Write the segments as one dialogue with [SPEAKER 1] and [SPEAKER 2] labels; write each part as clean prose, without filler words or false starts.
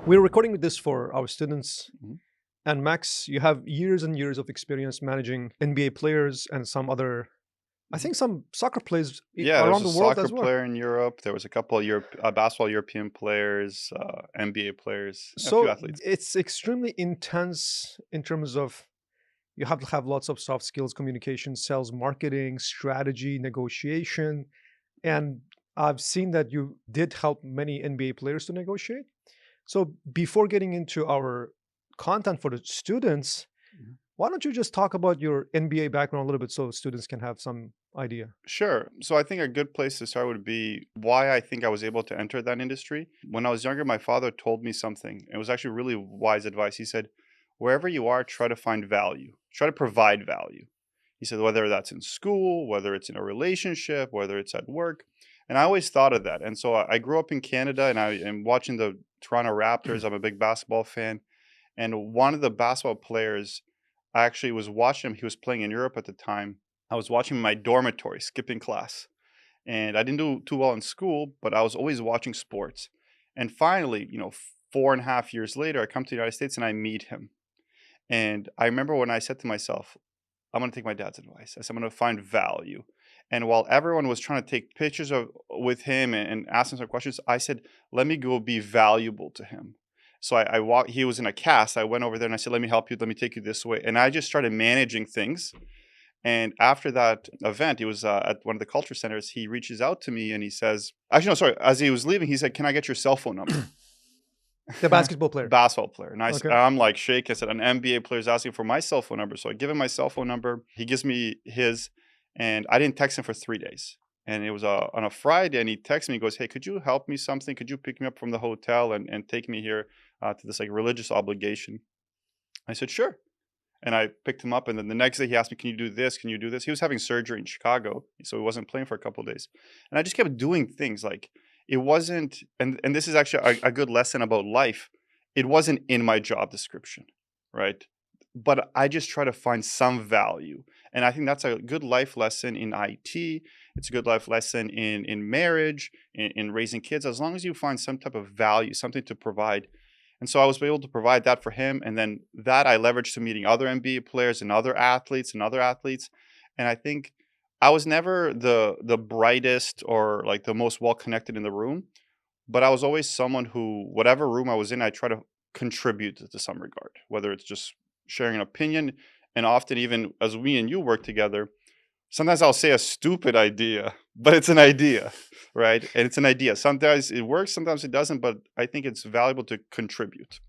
[SPEAKER 1] We're recording this for our students.
[SPEAKER 2] Mhm.
[SPEAKER 1] And Max, you have years and years of experience managing NBA players and some other, I
[SPEAKER 2] Mhm.
[SPEAKER 1] think some soccer players
[SPEAKER 2] Yeah, there was
[SPEAKER 1] around
[SPEAKER 2] a
[SPEAKER 1] the world
[SPEAKER 2] soccer
[SPEAKER 1] as well.
[SPEAKER 2] player in Europe. There was a couple of basketball European players, NBA players, a few
[SPEAKER 1] So
[SPEAKER 2] athletes.
[SPEAKER 1] it's extremely intense in terms of you have to have lots of soft skills, communication, sales, marketing, strategy, negotiation. And I've seen that you did help many NBA players to negotiate. So before getting into our content for the students,
[SPEAKER 2] Mhm.
[SPEAKER 1] why don't you just talk about your NBA background a little bit so students can have some idea?
[SPEAKER 2] Sure. So I think a good place to start would be why I think I was able to enter that industry. When I was younger, my father told me something. It was actually really wise advice. He said, wherever you are, try to find value, try to provide value. He said, whether that's in school, whether it's in a relationship, whether it's at work. And I always thought of that. And so I grew up in Canada and I am watching the Toronto Raptors. I'm a big basketball fan. And one of the basketball players, I actually was watching him. He was playing in Europe at the time. I was watching him in my dormitory, skipping class. And I didn't do too well in school, but I was always watching sports. And finally, 4.5 years later, I come to the United States and I meet him. And I remember when I said to myself, I'm going to take my dad's advice. I said, I'm going to find value. And while everyone was trying to take pictures with him and ask him some questions, I said, let me go be valuable to him. So I walked, he was in a cast. I went over there and I said, let me help you. Let me take you this way. And I just started managing things. And after that event, he was at one of the culture centers. He reaches out to me and he says, actually, no, sorry. As he was leaving, he said, can I get your cell phone number?
[SPEAKER 1] The basketball player.
[SPEAKER 2] Basketball player. And
[SPEAKER 1] Okay.
[SPEAKER 2] I'm like shaking. I said, an NBA player is asking for my cell phone number. So I give him my cell phone number. He gives me his, and I didn't text him for 3 days. And it was on a Friday, and he texts me. He goes, "Hey, could you help me something? Could you pick me up from the hotel and take me here to this like religious obligation?" I said, "Sure." And I picked him up, and then the next day he asked me, "Can you do this? Can you do this?" He was having surgery in Chicago, so he wasn't playing for a couple of days. And I just kept doing things like it wasn't, and this is actually a good lesson about life. It wasn't in my job description, right? But I just try to find some value, and I think that's a good life lesson in IT. It's a good life lesson in marriage, in raising kids. As long as you find some type of value, something to provide, and so I was able to provide that for him. And then that I leveraged to meeting other NBA players and other athletes and other athletes. And I think I was never the brightest or like the most well connected in the room, but I was always someone who, whatever room I was in, I try to contribute to some regard, whether it's just sharing an opinion. And often, even as we and you work together, sometimes I'll say a stupid idea, but it's an idea, right? And it's an idea. Sometimes it works, sometimes it doesn't, but I think it's valuable to contribute.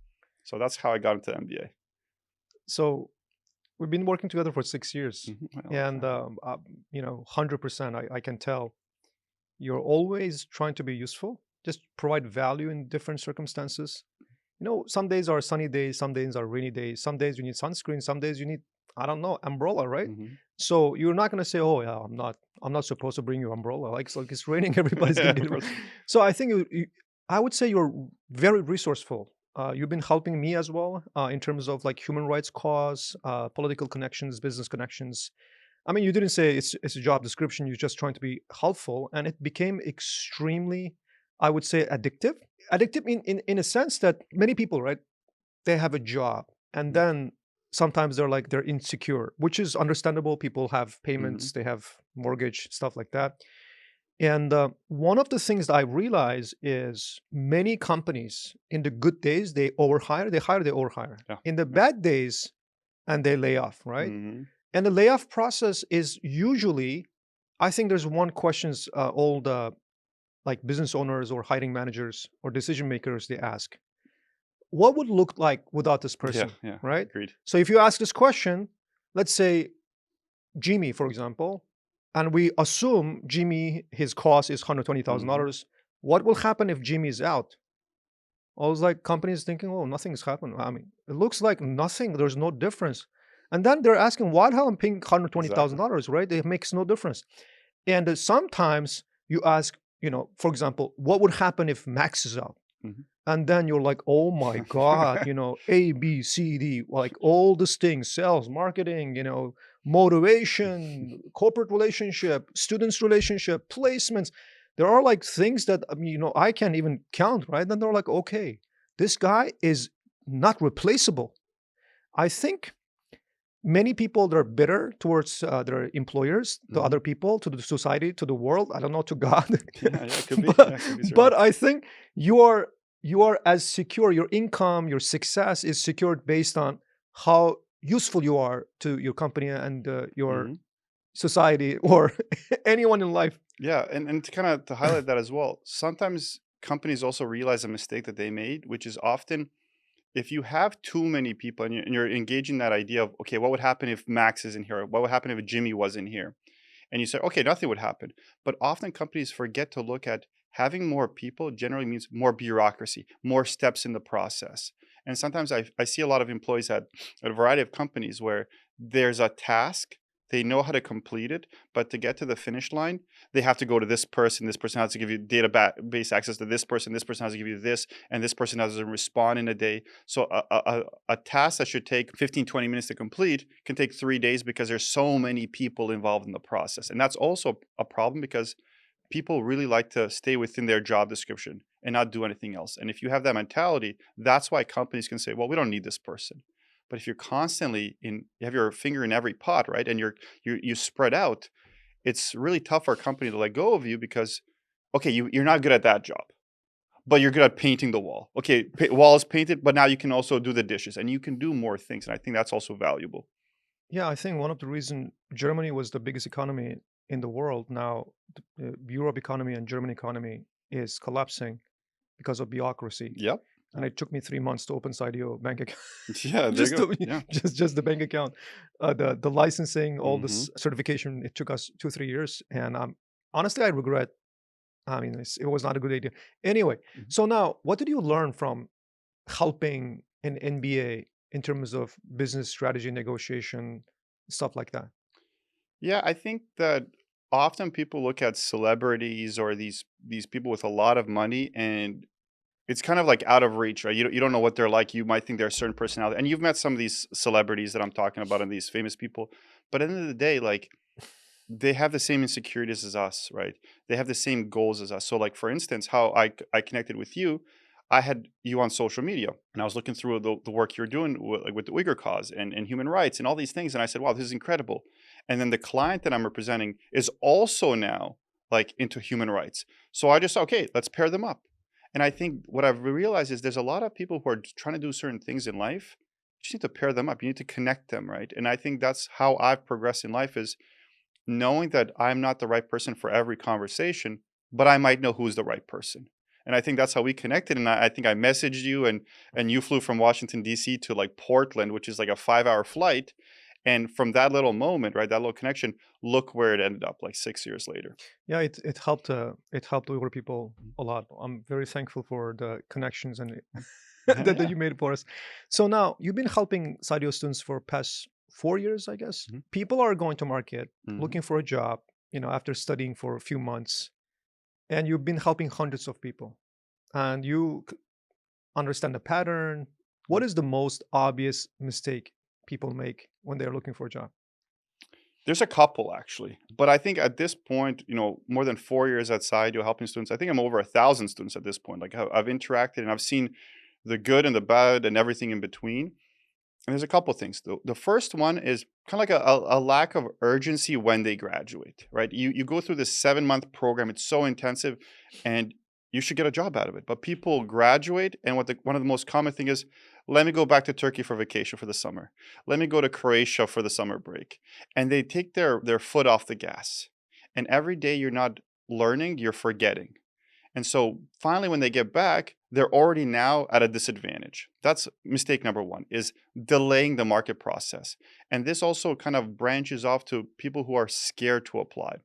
[SPEAKER 2] So that's how I got into MBA.
[SPEAKER 1] So we've been working together for 6 years,
[SPEAKER 2] A long
[SPEAKER 1] and
[SPEAKER 2] time.
[SPEAKER 1] 100%, I can tell you're always trying to be useful, just provide value in different circumstances. Some days are sunny days, some days are rainy days, some days you need sunscreen, some days you need, I don't know, umbrella, right?
[SPEAKER 2] Mhm.
[SPEAKER 1] So you're not going to say, oh yeah, I'm not supposed to bring you umbrella, like, so it's raining, everybody's going
[SPEAKER 2] Yeah,
[SPEAKER 1] to
[SPEAKER 2] of
[SPEAKER 1] get it.
[SPEAKER 2] course.
[SPEAKER 1] So I think I would say you're very resourceful. You've been helping me as well, in terms of like human rights cause, political connections, business connections. I mean, you didn't say it's a job description. You're just trying to be helpful, and it became extremely, I would say, addictive. Addictive in a sense that many people, right? They have a job, and
[SPEAKER 2] Mhm.
[SPEAKER 1] then sometimes they're insecure, which is understandable. People have
[SPEAKER 2] Mhm.
[SPEAKER 1] payments, they have mortgage, stuff like that. And one of the things that I realize is many companies in the good days they overhire, they overhire.
[SPEAKER 2] Yeah.
[SPEAKER 1] In the
[SPEAKER 2] Yeah.
[SPEAKER 1] bad days, and they lay off, right?
[SPEAKER 2] Mhm.
[SPEAKER 1] And the layoff process is usually, I think there's one questions all the like business owners or hiring managers or decision makers they ask: what would look like without this
[SPEAKER 2] Yeah.
[SPEAKER 1] person,
[SPEAKER 2] Yeah.
[SPEAKER 1] right?
[SPEAKER 2] Agreed.
[SPEAKER 1] So if you ask this question, let's say Jimmy, for example, and we assume Jimmy his cost is
[SPEAKER 2] Mhm.
[SPEAKER 1] $120,000. What will happen if Jimmy is out? I was like, companies thinking, oh, nothing's happened. I mean, it looks like nothing. There's no difference. And then they're asking, why the hell I'm paying
[SPEAKER 2] Exactly.
[SPEAKER 1] $120,000, right? It makes no difference. And sometimes you ask, for example, what would happen if Max is out?
[SPEAKER 2] Mhm.
[SPEAKER 1] And then you're like, oh my God, A, B, C, D, like all these things, sales, marketing, motivation, corporate relationship, students relationship, placements. There are like things that, I mean, I can't even count, right? Then they're like, okay. this guy is not replaceable. I think many people that are bitter towards their employers, to
[SPEAKER 2] Hmm.
[SPEAKER 1] other people, to the society, to the world. I don't know, to God,
[SPEAKER 2] Yeah, yeah, it could be.
[SPEAKER 1] but
[SPEAKER 2] Yeah, it could be certainly.
[SPEAKER 1] I think you are as secure. Your income, your success is secured based on how useful you are to your company and your
[SPEAKER 2] Hmm.
[SPEAKER 1] society or anyone in life.
[SPEAKER 2] Yeah, and to kind of to highlight that as well, sometimes companies also realize a mistake that they made, which is often if you have too many people and you're engaging that idea of, okay, what would happen if Max isn't here? What would happen if Jimmy wasn't here? And you say, okay, nothing would happen. But often companies forget to look at having more people generally means more bureaucracy, more steps in the process. And sometimes I see a lot of employees at a variety of companies where there's a task, they know how to complete it, but to get to the finish line, they have to go to this person has to give you database access to this person has to give you this, and this person has to respond in a day. So a task that should take 15, 20 minutes to complete can take 3 days because there's so many people involved in the process. And that's also a problem because people really like to stay within their job description and not do anything else. And if you have that mentality, that's why companies can say, well, we don't need this person. But if you're constantly you have your finger in every pot, right? And you spread out, it's really tough for a company to let go of you because, okay, you're not good at that job, but you're good at painting the wall. Okay, wall is painted, but now you can also do the dishes and you can do more things. And I think that's also valuable.
[SPEAKER 1] Yeah, I think one of the reason Germany was the biggest economy in the world now, Europe economy and German economy is collapsing because of bureaucracy.
[SPEAKER 2] Yep.
[SPEAKER 1] And
[SPEAKER 2] Yep.
[SPEAKER 1] it took me 3 months to open Sidio bank account.
[SPEAKER 2] Yeah, there you
[SPEAKER 1] just
[SPEAKER 2] go.
[SPEAKER 1] to,
[SPEAKER 2] Yeah.
[SPEAKER 1] just the bank account, the licensing, all
[SPEAKER 2] Hmm.
[SPEAKER 1] this certification. It took us 2 3 years, and honestly, I regret. I mean, it was not a good idea. Anyway, so now, what did you learn from helping an NBA in terms of business strategy, negotiation, stuff like that?
[SPEAKER 2] Yeah, I think that often people look at celebrities or these people with a lot of money and it's kind of like out of reach, right? You don't know what they're like. You might think they're a certain personality. And you've met some of these celebrities that I'm talking about and these famous people. But at the end of the day, like they have the same insecurities as us, right? They have the same goals as us. So like for instance, how I connected with you, I had you on social media and I was looking through the work you're doing like with the Uyghur cause and human rights and all these things. And I said, wow, this is incredible. And then the client that I'm representing is also now like into human rights. So I just, okay, let's pair them up. And I think what I've realized is there's a lot of people who are trying to do certain things in life. You just need to pair them up. You need to connect them, right? And I think that's how I've progressed in life is knowing that I'm not the right person for every conversation, but I might know who's the right person. And I think that's how we connected. And I think I messaged you and you flew from Washington, DC to like Portland, which is like a 5 hour flight. And from that little moment, right, that little connection, look where it ended up like 6 years later.
[SPEAKER 1] Yeah, it helped Uyghur people a lot. I'm very thankful for the connections and
[SPEAKER 2] Yeah,
[SPEAKER 1] that
[SPEAKER 2] yeah.
[SPEAKER 1] you made for us. So now you've been helping Sadio students for past 4 years, I guess.
[SPEAKER 2] Mhm,
[SPEAKER 1] People are going to market
[SPEAKER 2] mhm.
[SPEAKER 1] looking for a job, after studying for a few months, and you've been helping hundreds of people, and you understand the pattern. What is the most obvious mistake people make when they're looking for a job?
[SPEAKER 2] There's a couple actually, but I think at this point, more than 4 years outside, you're helping students. I think I'm over 1,000 students at this point. Like I've interacted and I've seen the good and the bad and everything in between. And there's a couple things. The first one is kind of like a lack of urgency when they graduate, right? You go through this 7 month program. It's so intensive, and you should get a job out of it. But people graduate, and one of the most common thing is, let me go back to Turkey for vacation for the summer. Let me go to Croatia for the summer break, and they take their foot off the gas. And every day you're not learning, you're forgetting. And so finally, when they get back, they're already now at a disadvantage. That's mistake number one is delaying the market process. And this also kind of branches off to people who are scared to apply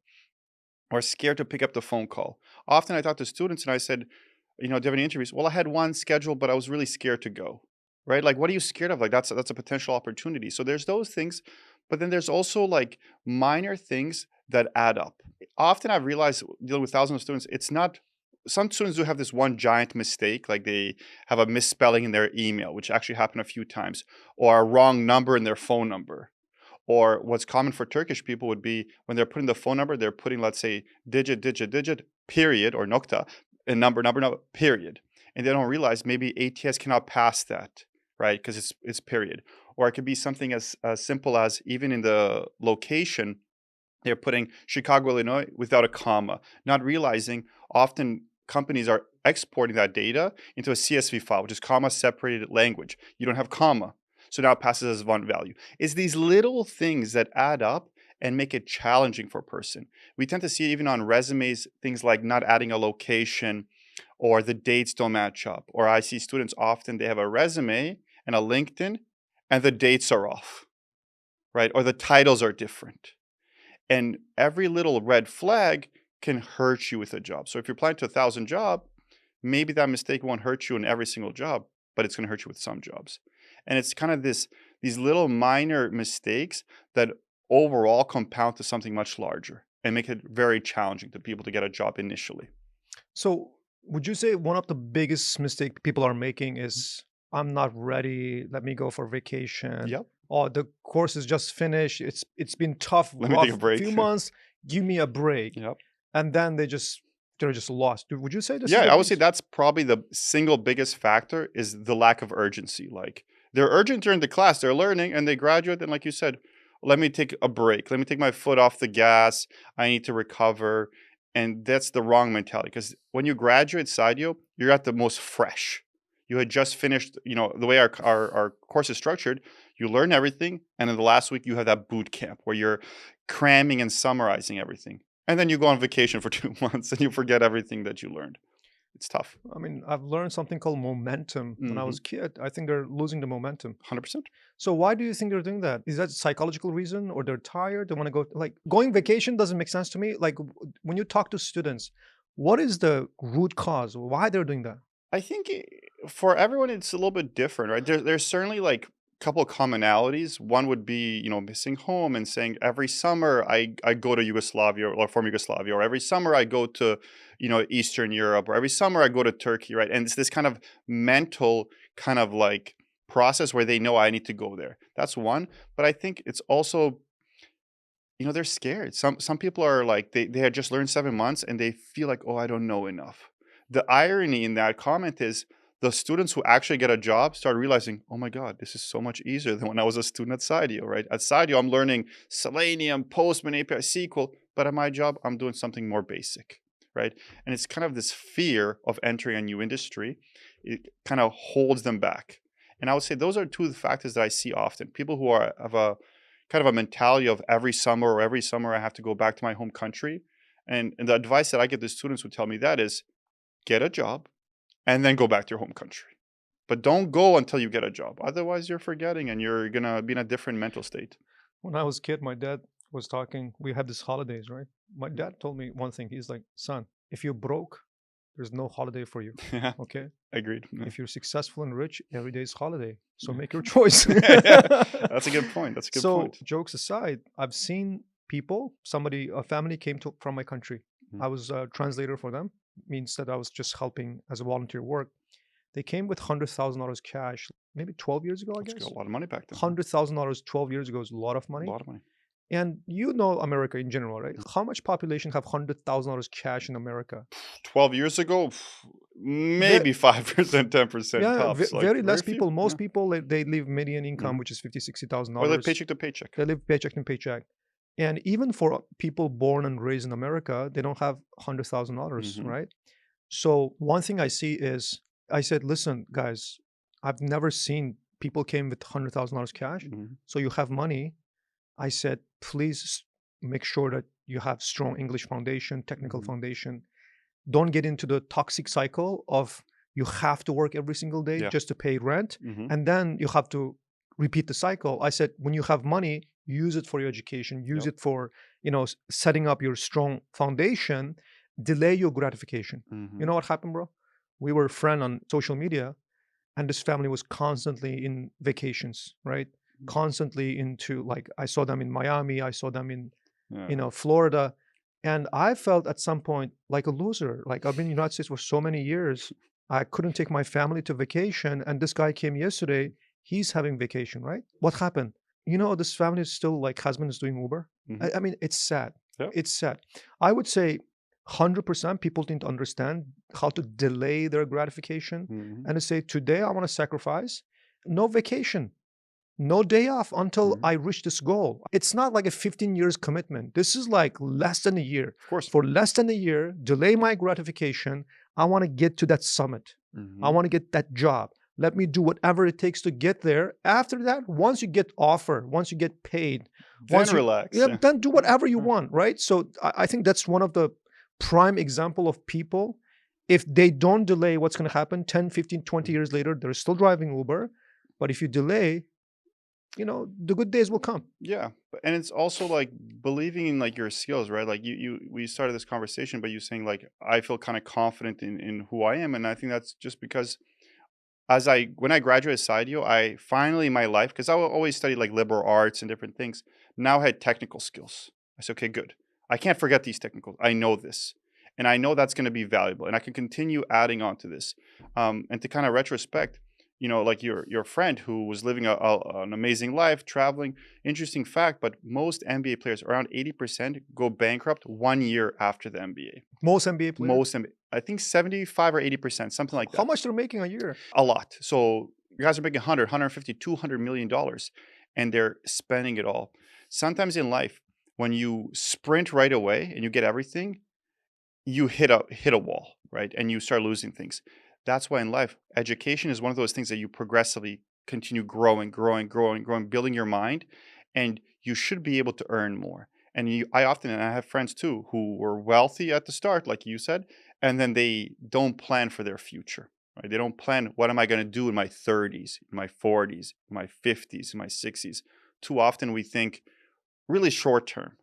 [SPEAKER 2] or scared to pick up the phone call. Often I talk to students and I said, do you have any interviews? Well, I had one scheduled, but I was really scared to go. Right? Like, what are you scared of? Like, that's a potential opportunity. So there's those things, but then there's also like minor things that add up. Often I've realized dealing with thousands of students, it's not some students do have this one giant mistake, like they have a misspelling in their email, which actually happened a few times, or a wrong number in their phone number. Or what's common for Turkish people would be when they're putting the phone number, they're putting, let's say, digit, digit, digit, period, or nokta, and number, number, number, period. and they don't realize maybe ATS cannot pass that, right? Because it's period. Or it could be something as simple as even in the location, they're putting Chicago, Illinois without a comma, not realizing often companies are exporting that data into a CSV file, which is comma separated language. You don't have comma. So now it passes as one value. It's these little things that add up and make it challenging for a person. We tend to see even on resumes, things like not adding a location or the dates don't match up. Or I see students often, they have a resume and a LinkedIn and the dates are off, right? Or the titles are different. And every little red flag can hurt you with a job. So if you're applying to 1,000 job, maybe that mistake won't hurt you in every single job, but it's going to hurt you with some jobs. And it's kind of these little minor mistakes that overall compound to something much larger and make it very challenging to people to get a job initially.
[SPEAKER 1] So, would you say one of the biggest mistake people are making is I'm not ready, let me go for vacation.
[SPEAKER 2] Yep.
[SPEAKER 1] Oh, the course is just finished. It's been tough,
[SPEAKER 2] Let me take
[SPEAKER 1] rough
[SPEAKER 2] a break.
[SPEAKER 1] few months. Give me a break.
[SPEAKER 2] Yep.
[SPEAKER 1] And then they're just lost. Would you say this is
[SPEAKER 2] Yeah,
[SPEAKER 1] the
[SPEAKER 2] I would say
[SPEAKER 1] case?
[SPEAKER 2] that's probably the single biggest factor is the lack of urgency. Like they're urgent during the class, they're learning and they graduate. And like you said, let me take a break. Let me take my foot off the gas. I need to recover. And that's the wrong mentality because when you graduate Sadio, you're at the most fresh. You had just finished, the way our course is structured, you learn everything. And in the last week, you have that boot camp where you're cramming and summarizing everything. And then you go on vacation for 2 months and you forget everything that you learned. It's tough.
[SPEAKER 1] I mean, I've learned something called momentum when I
[SPEAKER 2] Hmm.
[SPEAKER 1] was a kid. I think they're losing the momentum.
[SPEAKER 2] 100%.
[SPEAKER 1] So why do you think they're doing that? Is that psychological reason or they're tired? They want to go like going vacation doesn't make sense to me. Like when you talk to students, what is the root cause? Why they're doing that?
[SPEAKER 2] I think for everyone, it's a little bit different, right? There's certainly like a couple of commonalities. One would be, missing home and saying every summer I go to Yugoslavia or former Yugoslavia, or every summer I go to, Eastern Europe, or every summer I go to Turkey, right? And it's this kind of mental kind of like process where they know I need to go there. That's one. But I think it's also they're scared. Some people are like they had just learned 7 months and they feel like, oh, I don't know enough. The irony in that comment is the students who actually get a job start realizing, oh my God, this is so much easier than when I was a student at Sidio, right? At Sidio, I'm learning Selenium, Postman, API, SQL, but at my job, I'm doing something more basic, right? And it's kind of this fear of entering a new industry. It kind of holds them back. And I would say those are two of the factors that I see often. People who have a kind of a mentality of every summer I have to go back to my home country. And the advice that I get to students who tell me that is get a job and then go back to your home country. But don't go until you get a job. Otherwise, you're forgetting and you're going to be in a different mental state.
[SPEAKER 1] When I was a kid, my dad was talking. We had these holidays, right? My dad told me one thing. He's like, son, if you're broke, there's no holiday for you.
[SPEAKER 2] Yeah,
[SPEAKER 1] Okay.
[SPEAKER 2] agreed. Yeah.
[SPEAKER 1] If you're successful and rich, every day is holiday. So make your choice.
[SPEAKER 2] Yeah, that's a good point. That's a good
[SPEAKER 1] So
[SPEAKER 2] point.
[SPEAKER 1] jokes aside, I've seen people, a family came from my country.
[SPEAKER 2] Mhm.
[SPEAKER 1] I was a translator for them. Means that I was just helping as a volunteer work. They came with $100,000 cash, maybe 12 years ago, I
[SPEAKER 2] That's
[SPEAKER 1] guess.
[SPEAKER 2] a lot of money back then.
[SPEAKER 1] $100,000 12 years ago is a lot of
[SPEAKER 2] A
[SPEAKER 1] money.
[SPEAKER 2] lot of money.
[SPEAKER 1] And you know America in general, right? How much population have $100,000 cash in America?
[SPEAKER 2] 12 years ago,
[SPEAKER 1] Ve-
[SPEAKER 2] maybe 5%, 10%
[SPEAKER 1] yeah,
[SPEAKER 2] tops. Like
[SPEAKER 1] very
[SPEAKER 2] very
[SPEAKER 1] less
[SPEAKER 2] few.
[SPEAKER 1] people.
[SPEAKER 2] Yeah.
[SPEAKER 1] Most people they live median income,
[SPEAKER 2] Mhm.
[SPEAKER 1] which is
[SPEAKER 2] Or live
[SPEAKER 1] $50,000, $60,000.
[SPEAKER 2] paycheck to paycheck.
[SPEAKER 1] They live paycheck to paycheck. And even for people born and raised in America, they don't have $100,000,
[SPEAKER 2] Hmm.
[SPEAKER 1] right? So one thing I see is I said, listen, guys, I've never seen people came with $100,000 cash.
[SPEAKER 2] Hmm.
[SPEAKER 1] So you have money. I said, please make sure that you have strong English foundation, technical
[SPEAKER 2] Hmm.
[SPEAKER 1] foundation. Don't get into the toxic cycle of you have to work every single day
[SPEAKER 2] Yeah.
[SPEAKER 1] just to pay rent.
[SPEAKER 2] Hmm.
[SPEAKER 1] And then you have to repeat the cycle. I said, when you have money, use it for your education, use
[SPEAKER 2] Yep.
[SPEAKER 1] it for, setting up your strong foundation, delay your gratification. You
[SPEAKER 2] Hmm.
[SPEAKER 1] know what happened, bro? We were a friend on social media and this family was constantly in vacations, right? Constantly into like I saw them in Miami, I saw them in
[SPEAKER 2] Yeah.
[SPEAKER 1] Florida, and I felt at some point like a loser. Like I've been in the United States for so many years, I couldn't take my family to vacation, and this guy came yesterday. He's having vacation, right? What happened? This family is still like husband is doing Uber.
[SPEAKER 2] Hmm.
[SPEAKER 1] I mean, it's sad.
[SPEAKER 2] Yep.
[SPEAKER 1] It's sad. I would say 100% people didn't understand how to delay their gratification
[SPEAKER 2] Mhm.
[SPEAKER 1] and to say, today I want to sacrifice, no vacation, no day off until
[SPEAKER 2] Mhm.
[SPEAKER 1] I reach this goal. It's not like a 15 years commitment. This is like less than a year.
[SPEAKER 2] Of course.
[SPEAKER 1] For less than a year, delay my gratification. I want to get to that summit. I
[SPEAKER 2] Mhm.
[SPEAKER 1] want to get that job. Let me do whatever it takes to get there. After that, once you get offer, once you get paid,
[SPEAKER 2] Then
[SPEAKER 1] once you
[SPEAKER 2] relax.
[SPEAKER 1] yeah,
[SPEAKER 2] Yeah.
[SPEAKER 1] then do whatever you
[SPEAKER 2] Yeah.
[SPEAKER 1] want, right? So I think that's one of the prime example of people. If they don't delay, what's going to happen 10, 15, 20
[SPEAKER 2] Mhm.
[SPEAKER 1] years later, they're still driving Uber. But if you delay, the good days will come.
[SPEAKER 2] Yeah, and it's also like believing in like your skills, right? Like we started this conversation, but you saying like I feel kind of confident in who I am, and I think that's just because when I graduated Cydio, I finally in my life, because I always studied like liberal arts and different things, now I had technical skills. I said, okay, good. I can't forget these technicals. I know this. And I know that's going to be valuable. And I can continue adding on to this. And to kind of retrospect, like your friend who was living an amazing life, traveling. Interesting fact, but most NBA players, around 80%, go bankrupt 1 year after the NBA.
[SPEAKER 1] Most NBA players,
[SPEAKER 2] Most NBA, I think 75 or 80%, something like
[SPEAKER 1] how
[SPEAKER 2] that.
[SPEAKER 1] much they're making a year?
[SPEAKER 2] A lot. So you guys are making 100, 200 million dollars and they're spending it all. Sometimes in life, when you sprint right away and you get everything, you hit a wall, right? And you start losing things. That's why in life, education is one of those things that you progressively continue growing, building your mind, and you should be able to earn more. And I have friends too who were wealthy at the start, like you said, and then they don't plan for their future. Right? They don't plan what am I going to do in my 30s, in my 40s, in my 50s, in my 60s. Too often we think really short term.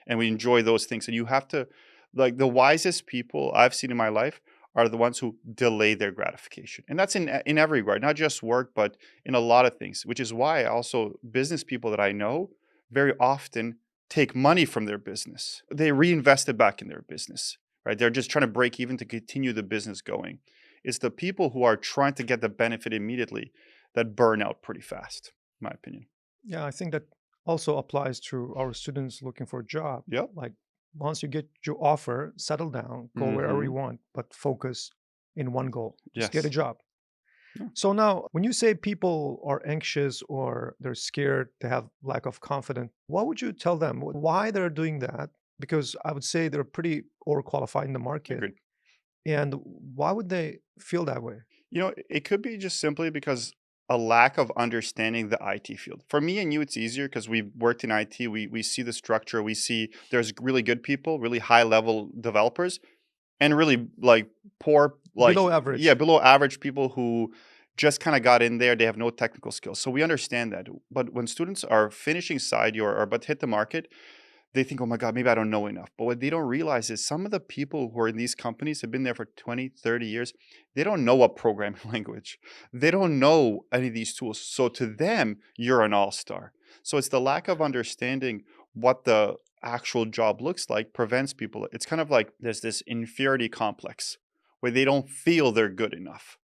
[SPEAKER 2] And we enjoy those things. And you have to, like, the wisest people I've seen in my life are the ones who delay their gratification. And that's in every regard, not just work, but in a lot of things, which is why also business people that I know very often take money from their business. They reinvest it back in their business, right? They're just trying to break even to continue the business going. It's the people who are trying to get the benefit immediately that burn out pretty fast, in my opinion.
[SPEAKER 1] Yeah, I think that also applies to our students looking for a job.
[SPEAKER 2] Yep.
[SPEAKER 1] Like once you get your offer, settle down, go wherever you
[SPEAKER 2] Hmm.
[SPEAKER 1] want, but focus in one goal. Just get a
[SPEAKER 2] Yes.
[SPEAKER 1] job.
[SPEAKER 2] Yeah.
[SPEAKER 1] So now, when you say people are anxious or they're scared, they have lack of confidence, what would you tell them? Why they're doing that? Because I would say they're pretty overqualified in the market.
[SPEAKER 2] Agreed.
[SPEAKER 1] And why would they feel that way?
[SPEAKER 2] It could be just simply because a lack of understanding the IT field. For me and you, it's easier because we've worked in IT. We see the structure. We see there's really good people, really high level developers, and really like poor, like
[SPEAKER 1] Below
[SPEAKER 2] yeah,
[SPEAKER 1] average.
[SPEAKER 2] below average people who just kind of got in there. They have no technical skills. So we understand that. But when students are finishing side or but hit the market, they think, oh my God, maybe I don't know enough. But what they don't realize is some of the people who are in these companies have been there for 20, 30 years. They don't know a programming language. They don't know any of these tools. So to them, you're an all-star. So it's the lack of understanding what the actual job looks like prevents people. It's kind of like there's this inferiority complex where they don't feel they're good enough.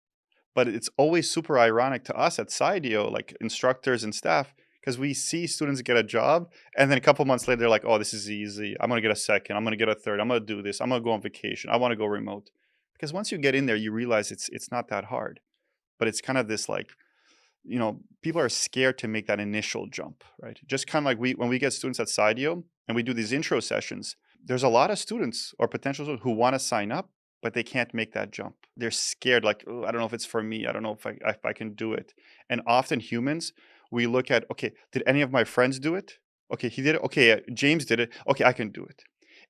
[SPEAKER 2] But it's always super ironic to us at Cydio, like instructors and staff, because we see students get a job, and then a couple months later, they're like, "Oh, this is easy. I'm gonna get a second. I'm gonna get a third. I'm gonna do this. I'm gonna go on vacation. I want to go remote." Because once you get in there, you realize it's not that hard. But it's kind of this like, people are scared to make that initial jump, right? Just kind of like when we get students at Cydio and we do these intro sessions, there's a lot of students or potential students who want to sign up, but they can't make that jump. They're scared, like, "Oh, I don't know if it's for me. I don't know if I can do it." And often humans, we look at, okay, did any of my friends do it? Okay, he did it. Okay, James did it. Okay, I can do it.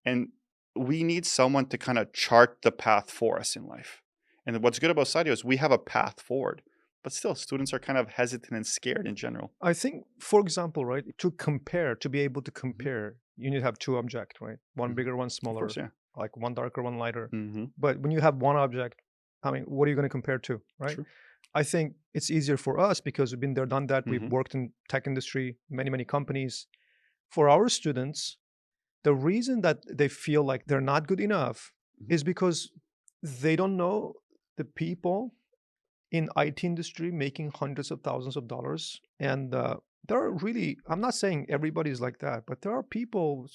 [SPEAKER 2] And we need someone to kind of chart the path for us in life. And what's good about Cydio is we have a path forward, but still, students are kind of hesitant and scared in general.
[SPEAKER 1] I think, for example, right, to compare, to be able to
[SPEAKER 2] Mhm,
[SPEAKER 1] compare, you need to have two objects, right? One
[SPEAKER 2] mhm.
[SPEAKER 1] bigger, one
[SPEAKER 2] Of course,
[SPEAKER 1] smaller,
[SPEAKER 2] yeah.
[SPEAKER 1] like one darker, one lighter.
[SPEAKER 2] Mhm.
[SPEAKER 1] But when you have one object, I mean, what are you going to compare to, right?
[SPEAKER 2] True.
[SPEAKER 1] I think it's easier for us because we've been there, done that. We've
[SPEAKER 2] Mhm,
[SPEAKER 1] worked in tech industry, many, many companies. For our students, the reason that they feel like they're not good enough
[SPEAKER 2] mhm.
[SPEAKER 1] is because they don't know the people in IT industry making hundreds of thousands of dollars. And there are really, I'm not saying everybody's like that, but there are people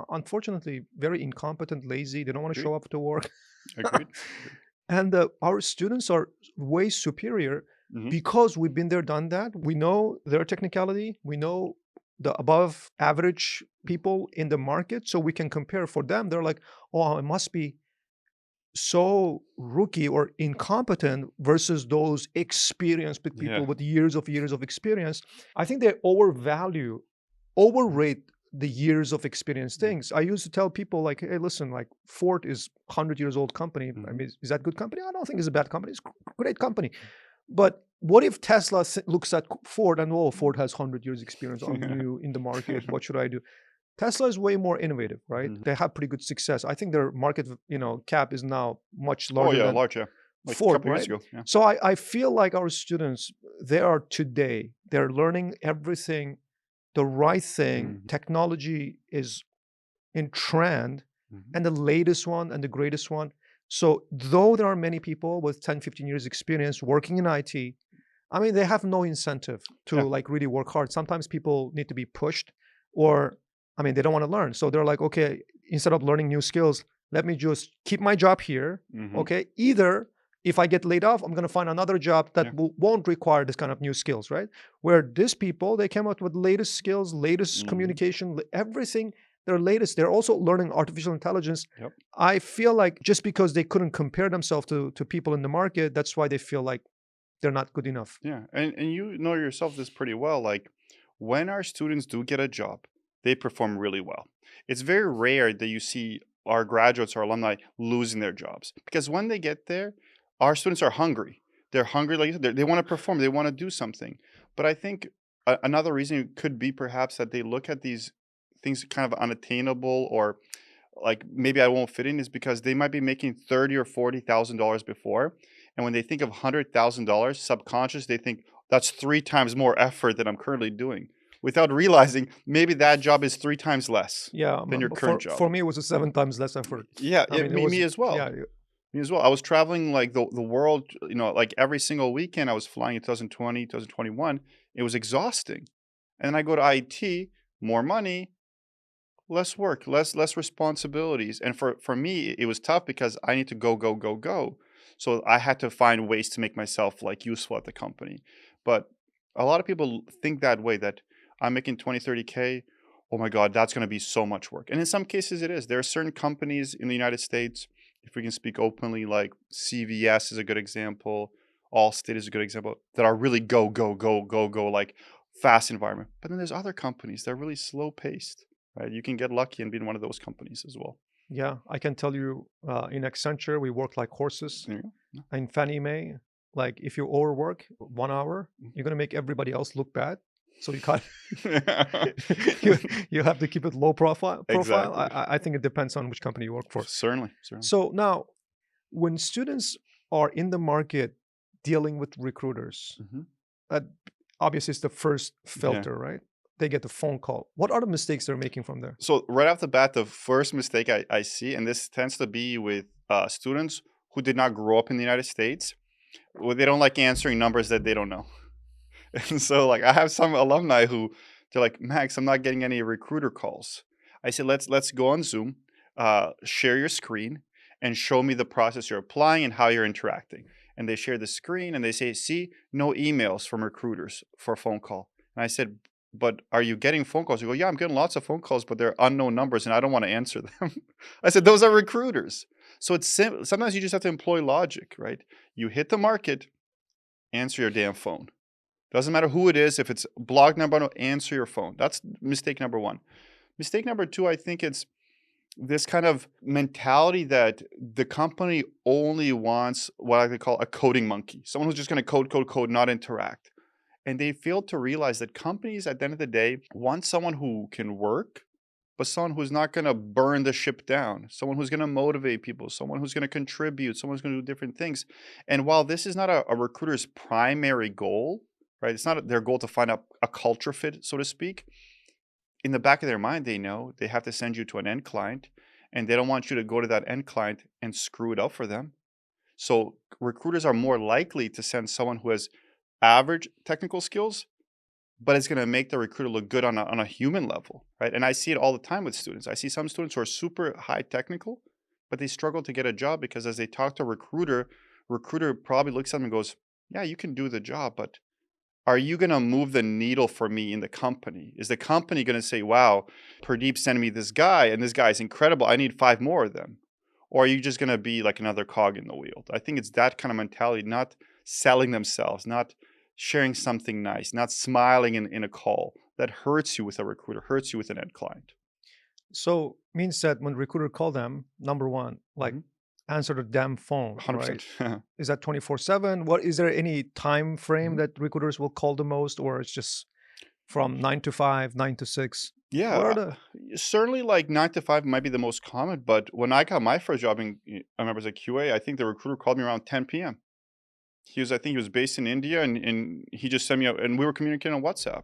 [SPEAKER 1] unfortunately very incompetent, lazy. They don't want to
[SPEAKER 2] Agreed.
[SPEAKER 1] show up to work.
[SPEAKER 2] Agreed. Agreed.
[SPEAKER 1] And our students are way superior
[SPEAKER 2] Hmm.
[SPEAKER 1] because we've been there, done that. We know their technicality. We know the above average people in the market. So we can compare for them. They're like, oh, it must be so rookie or incompetent versus those experienced
[SPEAKER 2] Yeah.
[SPEAKER 1] people with years of experience. I think they
[SPEAKER 2] Mhm.
[SPEAKER 1] overrate the years of experience
[SPEAKER 2] Mhm.
[SPEAKER 1] things. I used to tell people like, hey, listen, like Ford is 100 years old company. I
[SPEAKER 2] Mhm.
[SPEAKER 1] mean, is that good company? I don't think it's a bad company. It's great company. But what if Tesla looks at Ford and, oh, Ford has 100 years experience. I'm new in the market. What should I do? Tesla is way more innovative, right?
[SPEAKER 2] Mhm.
[SPEAKER 1] They have pretty good success. I think their market, cap is now much
[SPEAKER 2] Oh
[SPEAKER 1] larger
[SPEAKER 2] yeah,
[SPEAKER 1] than
[SPEAKER 2] large. Yeah, like a
[SPEAKER 1] Ford,
[SPEAKER 2] couple years
[SPEAKER 1] right?
[SPEAKER 2] ago. Yeah.
[SPEAKER 1] So I feel like our students, they are today, they're learning everything, the right thing.
[SPEAKER 2] Mhm.
[SPEAKER 1] Technology is in trend
[SPEAKER 2] Mhm.
[SPEAKER 1] and the latest one and the greatest one. So though there are many people with 10, 15 years experience working in IT, I mean, they have no incentive to
[SPEAKER 2] Yeah.
[SPEAKER 1] like really work hard. Sometimes people need to be pushed, or I mean, they don't want to learn. So they're like, okay, instead of learning new skills, let me just keep my job here.
[SPEAKER 2] Mhm.
[SPEAKER 1] Okay. Either if I get laid off, I'm going to find another job that
[SPEAKER 2] Yeah.
[SPEAKER 1] won't require this kind of new skills, right? Where these people, they came out with latest skills, latest
[SPEAKER 2] Mhm.
[SPEAKER 1] communication, everything, their latest. They're also learning artificial intelligence.
[SPEAKER 2] Yep.
[SPEAKER 1] I feel like just because they couldn't compare themselves to people in the market, that's why they feel like they're not good enough.
[SPEAKER 2] Yeah, and you know yourself this pretty well. Like when our students do get a job, they perform really well. It's very rare that you see our graduates or alumni losing their jobs because when they get there, our students are hungry. They're hungry, like you said, they want to perform, they want to do something. But I think another reason could be perhaps that they look at these things kind of unattainable or like maybe I won't fit in is because they might be making 30 or $40,000 before, and when they think of $100,000 subconscious, they think that's 3 times more effort than I'm currently doing, without realizing maybe that job is 3 times less
[SPEAKER 1] Yeah,
[SPEAKER 2] than your
[SPEAKER 1] but
[SPEAKER 2] current
[SPEAKER 1] for
[SPEAKER 2] job.
[SPEAKER 1] me, it was a 7 times less effort.
[SPEAKER 2] Yeah,
[SPEAKER 1] I mean, it
[SPEAKER 2] me
[SPEAKER 1] was,
[SPEAKER 2] as well.
[SPEAKER 1] yeah,
[SPEAKER 2] Me as well. I was traveling like the world, like every single weekend. I was flying in 2020, 2021. It was exhausting, and then I go to IT, more money, less work, less responsibilities. And for me, it was tough because I need to go, go, go, go. So I had to find ways to make myself like useful at the company. But a lot of people think that way that I'm making 20, 30K. Oh my God, that's going to be so much work. And in some cases it is. There are certain companies in the United States, if we can speak openly, like CVS is a good example, Allstate is a good example, that are really go, go, go, go, go, like fast environment. But then there's other companies that are really slow paced, right? You can get lucky and be in one of those companies as well.
[SPEAKER 1] yeah. I can tell you, in Accenture, we work like horses.
[SPEAKER 2] There you go.
[SPEAKER 1] In Fannie Mae, like if you overwork 1 hour, you're gonna make everybody else look bad. So you can't.
[SPEAKER 2] Yeah.
[SPEAKER 1] you you have to keep it low profile.
[SPEAKER 2] Exactly.
[SPEAKER 1] I think it depends on which company you work for.
[SPEAKER 2] Certainly, certainly.
[SPEAKER 1] So now, when students are in the market dealing with recruiters,
[SPEAKER 2] Mhm.
[SPEAKER 1] uh, obviously it's the first
[SPEAKER 2] Yeah.
[SPEAKER 1] filter, right? They get the phone call. What are the mistakes they're making from there?
[SPEAKER 2] So right off the bat, the first mistake I see, and this tends to be with students who did not grow up in the United States, well, they don't like answering numbers that they don't know. And so, like, I have some alumni who they're like, "Max, I'm not getting any recruiter calls." I said, "Let's go on Zoom, share your screen, and show me the process you're applying and how you're interacting." And they share the screen and they say, "See, no emails from recruiters for a phone call." And I said, "But are you getting phone calls?" You go, "Yeah, I'm getting lots of phone calls, but they're unknown numbers, and I don't want to answer them." I said, "Those are recruiters." So it's sometimes you just have to employ logic, right? You hit the market, answer your damn phone. Doesn't matter who it is. If it's blog number, no, answer your phone. That's mistake number one. Mistake number two, I think it's this kind of mentality that the company only wants what I could call a coding monkey, someone who's just going to code, code, code, not interact. And they fail to realize that companies at the end of the day want someone who can work, but someone who's not going to burn the ship down, someone who's going to motivate people, someone who's going to contribute, someone who's going to do different things. And while this is not a recruiter's primary goal, right? It's not their goal to find a culture fit, so to speak. In the back of their mind, they know they have to send you to an end client, and they don't want you to go to that end client and screw it up for them. So recruiters are more likely to send someone who has average technical skills but it's going to make the recruiter look good on a human level, right? And I see it all the time with students. I see some students who are super high technical, but they struggle to get a job because as they talk to a recruiter, recruiter probably looks at them and goes, yeah, you can do the job, but are you going to move the needle for me in the company? Is the company going to say, wow, Pradeep sent me this guy and this guy is incredible. I need 5 more of them. Or are you just going to be like another cog in the wheel? I think it's that kind of mentality, not selling themselves, not sharing something nice, not smiling in a call that hurts you with a recruiter, hurts you with an end client.
[SPEAKER 1] So means that when recruiter call them, number one, like
[SPEAKER 2] Hmm.
[SPEAKER 1] answer the damn phone, right?
[SPEAKER 2] 100%.
[SPEAKER 1] Is that 24/7? What is there any time frame
[SPEAKER 2] Mhm.
[SPEAKER 1] that recruiters will call the most, or it's just from 9 to 5, 9 to 6?
[SPEAKER 2] Yeah,
[SPEAKER 1] What are the
[SPEAKER 2] certainly like 9 to 5 might be the most common, but when I got my first job I remember as a QA, I think the recruiter called me around 10 p.m. I think he was based in India and he just sent me out and we were communicating on WhatsApp.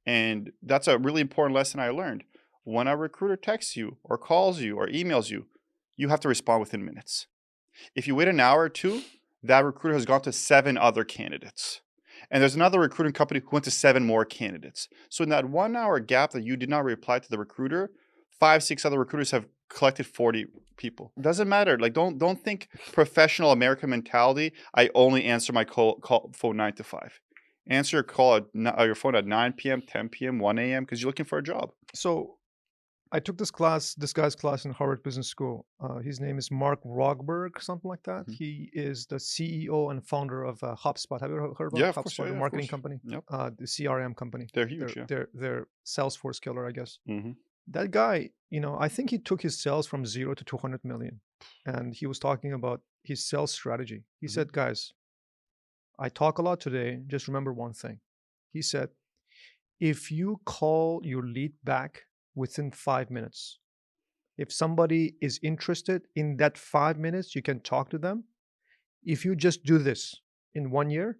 [SPEAKER 2] And that's a really important lesson I learned. When a recruiter texts you or calls you or emails you, you have to respond within minutes. If you wait an hour or two, that recruiter has gone to 7 other candidates. And there's another recruiting company who went to 7 more candidates. So in that 1 hour gap that you did not reply to the recruiter, 5, 6 other recruiters have collected 40 people. Doesn't matter. Like don't think professional American mentality. I only answer my call phone 9 to 5. Answer your call your phone at 9 p.m., 10 p.m., 1 a.m. because you're looking for a job.
[SPEAKER 1] so I took this guy's class in Harvard Business School. His name is Mark Rogberg, something like that.
[SPEAKER 2] Mhm.
[SPEAKER 1] He is the CEO and founder of Hubspot. Have you ever heard about
[SPEAKER 2] Yeah, of course.
[SPEAKER 1] Hubspot,
[SPEAKER 2] Yeah,
[SPEAKER 1] the
[SPEAKER 2] yeah, of
[SPEAKER 1] marketing
[SPEAKER 2] course.
[SPEAKER 1] company,
[SPEAKER 2] Yep.
[SPEAKER 1] the CRM company?
[SPEAKER 2] They're
[SPEAKER 1] They're
[SPEAKER 2] huge. Yeah.
[SPEAKER 1] they're they're Salesforce killer, I guess.
[SPEAKER 2] Hmm.
[SPEAKER 1] That guy, I think he took his sales from 0 to 200 million, and he was talking about his sales strategy. He
[SPEAKER 2] Hmm.
[SPEAKER 1] said, "Guys, I talk a lot today. Just remember one thing." He said, "If you call your lead back within 5 minutes, if somebody is interested in that 5 minutes, you can talk to them. If you just do this in 1 year,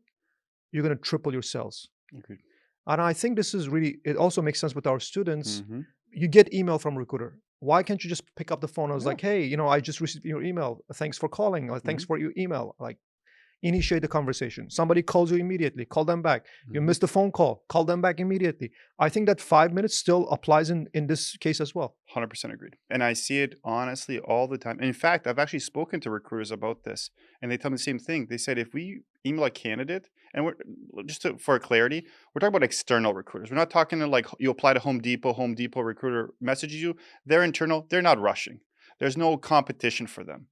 [SPEAKER 1] you're going to triple your sales."
[SPEAKER 2] Agreed.
[SPEAKER 1] And I think this is really, it also makes sense with our students.
[SPEAKER 2] Hmm.
[SPEAKER 1] You get email from recruiter. Why can't you just pick up the phone? I was
[SPEAKER 2] Yeah.
[SPEAKER 1] like, hey, I just received your email. Thanks for calling. Or thanks
[SPEAKER 2] Hmm.
[SPEAKER 1] for your email. Like, initiate the conversation. Somebody calls you immediately, call them back. You
[SPEAKER 2] Hmm.
[SPEAKER 1] missed the phone call, call them back immediately. I think that 5 minutes still applies in this case as well.
[SPEAKER 2] 100% agreed. And I see it honestly all the time. In fact, I've actually spoken to recruiters about this, and they tell me the same thing. They said if we email a candidate, and for clarity, we're talking about external recruiters. We're not talking to like you apply to Home Depot recruiter messages you. They're internal, they're not rushing. There's no competition for them.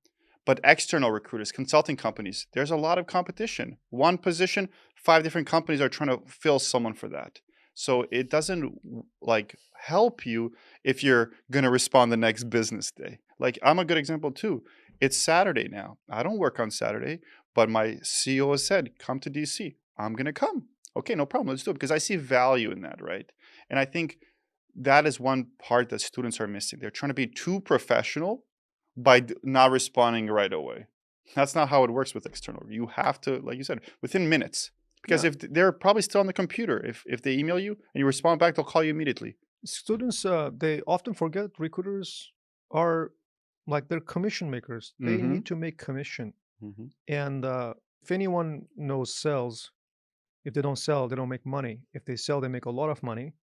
[SPEAKER 2] But external recruiters, consulting companies, there's a lot of competition. One position, 5 different companies are trying to fill someone for that. So it doesn't like help you if you're going to respond the next business day. Like I'm a good example too. It's Saturday now. I don't work on Saturday, but my CEO has said, come to DC. I'm going to come. Okay, no problem. Let's do it because I see value in that, right? And I think that is one part that students are missing. They're trying to be too professional by not responding right away. That's not how it works with external. You have to, like you said, within minutes. Because
[SPEAKER 1] Yeah.
[SPEAKER 2] if they're probably still on the computer, if they email you and you respond back, they'll call you immediately.
[SPEAKER 1] Students, they often forget recruiters are like they're commission makers. They
[SPEAKER 2] Mm-hmm.
[SPEAKER 1] need to make commission.
[SPEAKER 2] Mm-hmm.
[SPEAKER 1] And if anyone knows sales, if they don't sell, they don't make money. If they sell, they make a lot of money.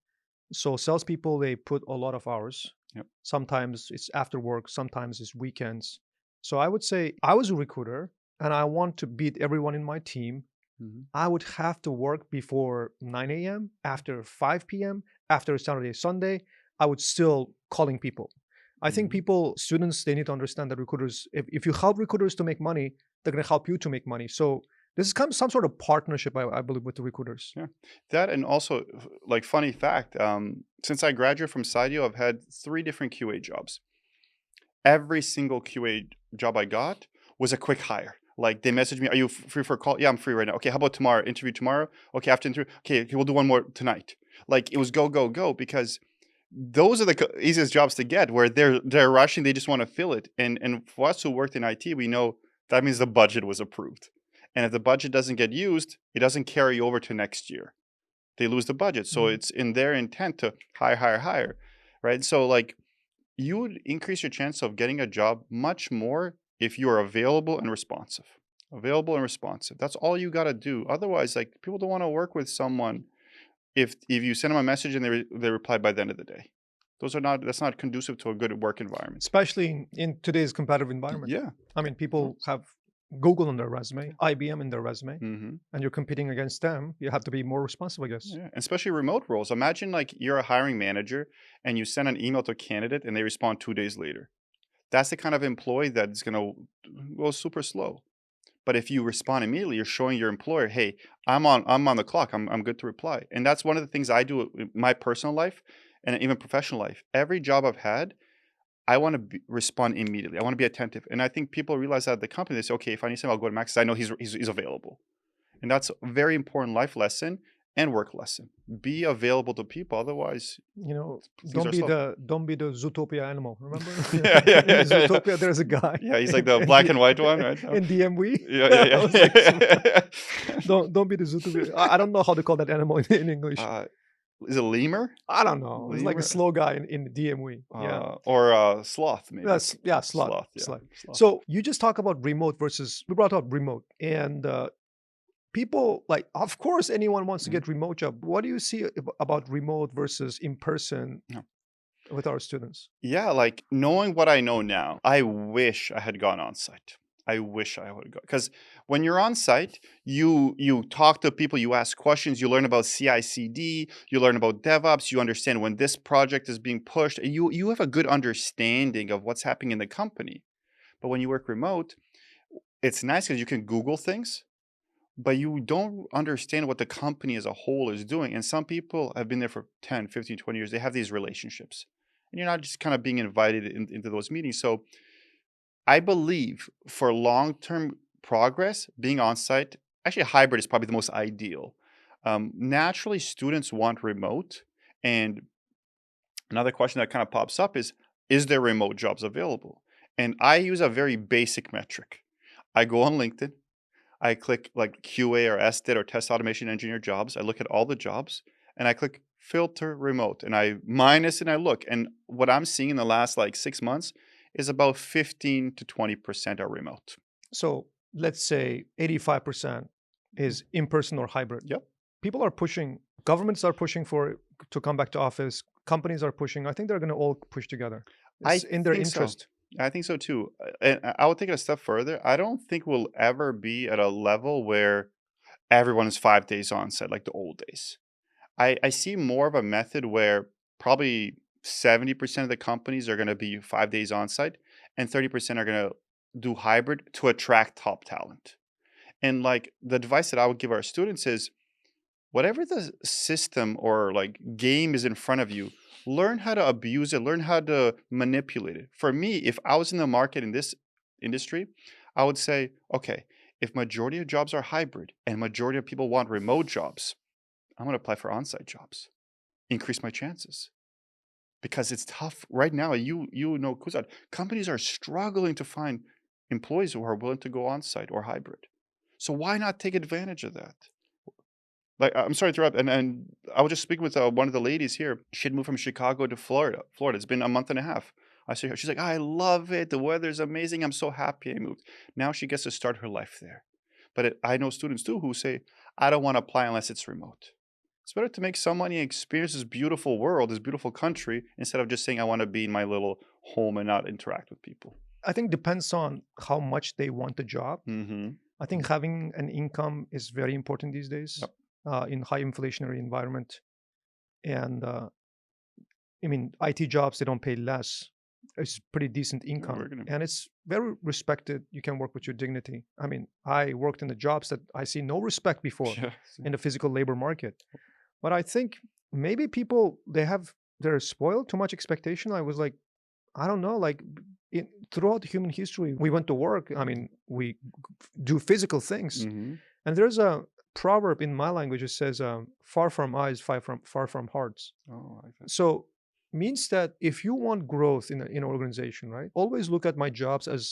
[SPEAKER 1] So salespeople, they put a lot of hours.
[SPEAKER 2] Yep.
[SPEAKER 1] Sometimes it's after work, sometimes it's weekends. So I would say I was a recruiter and I want to beat everyone in my team.
[SPEAKER 2] Mm-hmm.
[SPEAKER 1] I would have to work before 9 a.m., after 5 p.m., after Saturday, Sunday. I would still calling people. I think
[SPEAKER 2] Mm-hmm.
[SPEAKER 1] students, they need to understand that recruiters, if you help recruiters to make money, they're going to help you to make money. So this is kind of some sort of partnership, I believe, with the recruiters.
[SPEAKER 2] Yeah. That and also like funny fact, since I graduated from Sideo, I've had 3 different QA jobs. Every single QA job I got was a quick hire. Like they messaged me, "Are you free for a call?" "Yeah, I'm free right now." "Okay, how about tomorrow? Interview tomorrow?" "Okay, after interview." "Okay, okay, we'll do one more tonight." Like it was go go go because those are the easiest jobs to get where they're rushing. They just want to fill it. And for us who worked in IT, we know that means the budget was approved. And if the budget doesn't get used, it doesn't carry over to next year. They lose the budget. So
[SPEAKER 1] Mhm.
[SPEAKER 2] it's in their intent to hire, right? So like you would increase your chance of getting a job much more if you are available and responsive. Available and responsive. That's all you got to do. Otherwise, like people don't want to work with someone. if you send them a message and they reply by the end of the day. That's not conducive to a good work environment.
[SPEAKER 1] Especially in today's competitive environment.
[SPEAKER 2] Yeah.
[SPEAKER 1] I mean, people have Google on their resume, IBM in their resume,
[SPEAKER 2] Hmm.
[SPEAKER 1] and you're competing against them. You have to be more responsive, I guess.
[SPEAKER 2] Yeah, and especially remote roles. Imagine like you're a hiring manager and you send an email to a candidate and they respond 2 days later. That's the kind of employee that's gonna go super slow. But if you respond immediately, you're showing your employer, "Hey, I'm on the clock. I'm good to reply." And that's one of the things I do in my personal life and even professional life. Every job I've had, I want to respond immediately. I want to be attentive. And I think people realize that at the company, they say, "Okay, if I need something, I'll go to Max. 'Cause I know he's available." And that's a very important life lesson and work lesson. Be available to people, otherwise
[SPEAKER 1] You know,
[SPEAKER 2] things are slow.
[SPEAKER 1] don't be the Zootopia animal. Remember,
[SPEAKER 2] Yeah, yeah,
[SPEAKER 1] in
[SPEAKER 2] yeah, yeah,
[SPEAKER 1] Zootopia, there's a guy
[SPEAKER 2] yeah. He's like the black and white one, right?
[SPEAKER 1] in DMV.
[SPEAKER 2] Yeah,
[SPEAKER 1] I
[SPEAKER 2] yeah,
[SPEAKER 1] was like,
[SPEAKER 2] yeah.
[SPEAKER 1] don't be the Zootopia. I don't know how to call that animal in English.
[SPEAKER 2] uh, is it lemur?
[SPEAKER 1] I don't know. It's like a
[SPEAKER 2] Lemur?
[SPEAKER 1] slow guy in DMV. Yeah.
[SPEAKER 2] Or sloth, maybe.
[SPEAKER 1] That's yeah, slot,
[SPEAKER 2] Sloth, yeah,
[SPEAKER 1] slot.
[SPEAKER 2] sloth.
[SPEAKER 1] So you just talk about remote versus we brought up remote and people like of course anyone wants to
[SPEAKER 2] Mhm.
[SPEAKER 1] get remote job. What do you see about remote versus in person
[SPEAKER 2] Yeah.
[SPEAKER 1] with our students?
[SPEAKER 2] Yeah, like knowing what I know now, I wish I had gone on site. I wish I would go because when you're on site, you talk to people, you ask questions, you learn about CI/CD, you learn about DevOps, you understand when this project is being pushed. You have a good understanding of what's happening in the company. But when you work remote, it's nice because you can Google things, but you don't understand what the company as a whole is doing. And some people have been there for 10, 15, 20 years. They have these relationships. And you're not just kind of being invited into those meetings. So I believe for long-term progress, being on site, actually hybrid is probably the most ideal. Naturally, students want remote. And another question that kind of pops up is there remote jobs available? And I use a very basic metric. I go on LinkedIn, I click like QA or SDIT or test automation engineer jobs. I look at all the jobs and I click filter remote and I minus and I look. And what I'm seeing in the last like 6 months is about 15 to 20% are remote.
[SPEAKER 1] So let's say 85%
[SPEAKER 2] Mhm.
[SPEAKER 1] is in person or hybrid.
[SPEAKER 2] Yep.
[SPEAKER 1] People are pushing, governments are pushing for to come back to office, companies are pushing. I think they're going to all push together.
[SPEAKER 2] I
[SPEAKER 1] It's in their
[SPEAKER 2] think so.
[SPEAKER 1] interest.
[SPEAKER 2] I think so too. And I would take it a step further. I don't think we'll ever be at a level where everyone is 5 days on set like the old days. I see more of a method where probably 70% of the companies are going to be 5 days on site and 30% are going to do hybrid to attract top talent. And like the advice that I would give our students is whatever the system or like game is in front of you, learn how to abuse it, learn how to manipulate it. For me, if I was in the market in this industry, I would say, okay, if majority of jobs are hybrid and majority of people want remote jobs, I'm going to apply for on-site jobs, increase my chances because it's tough right now. You know, Kuzzat, companies are struggling to find employees who are willing to go on-site or hybrid. So why not take advantage of that? Like, I'm sorry to interrupt, and I was just speaking with one of the ladies here. She had moved from Chicago to Florida. Florida. It's been a month and a half. I see her. She's like, I love it. The weather's amazing. I'm so happy I moved. Now she gets to start her life there. But I know students too who say, I don't want to apply unless it's remote. It's better to make some money and experience this beautiful world, this beautiful country, instead of just saying I want to be in my little home and not interact with people.
[SPEAKER 1] I think depends on how much they want the job.
[SPEAKER 2] Mm-hmm.
[SPEAKER 1] I think having an income is very important these days
[SPEAKER 2] Yep.
[SPEAKER 1] in high inflationary environment. And I mean, IT jobs they don't pay less. It's pretty decent
[SPEAKER 2] Yeah, we're
[SPEAKER 1] income,
[SPEAKER 2] gonna.
[SPEAKER 1] and it's very respected. You can work with your dignity. I mean, I worked in the jobs that I see no respect before
[SPEAKER 2] Yeah.
[SPEAKER 1] in the physical labor market. But I think maybe people they're spoiled too much expectation. I was like, I don't know, like throughout human history, we went to work. I mean, we do physical things,
[SPEAKER 2] Mm-hmm.
[SPEAKER 1] and there's a proverb in my language that says, "Far from eyes, far from hearts."
[SPEAKER 2] Oh, I like that.
[SPEAKER 1] So means that if you want growth in an organization, right? Always look at my jobs as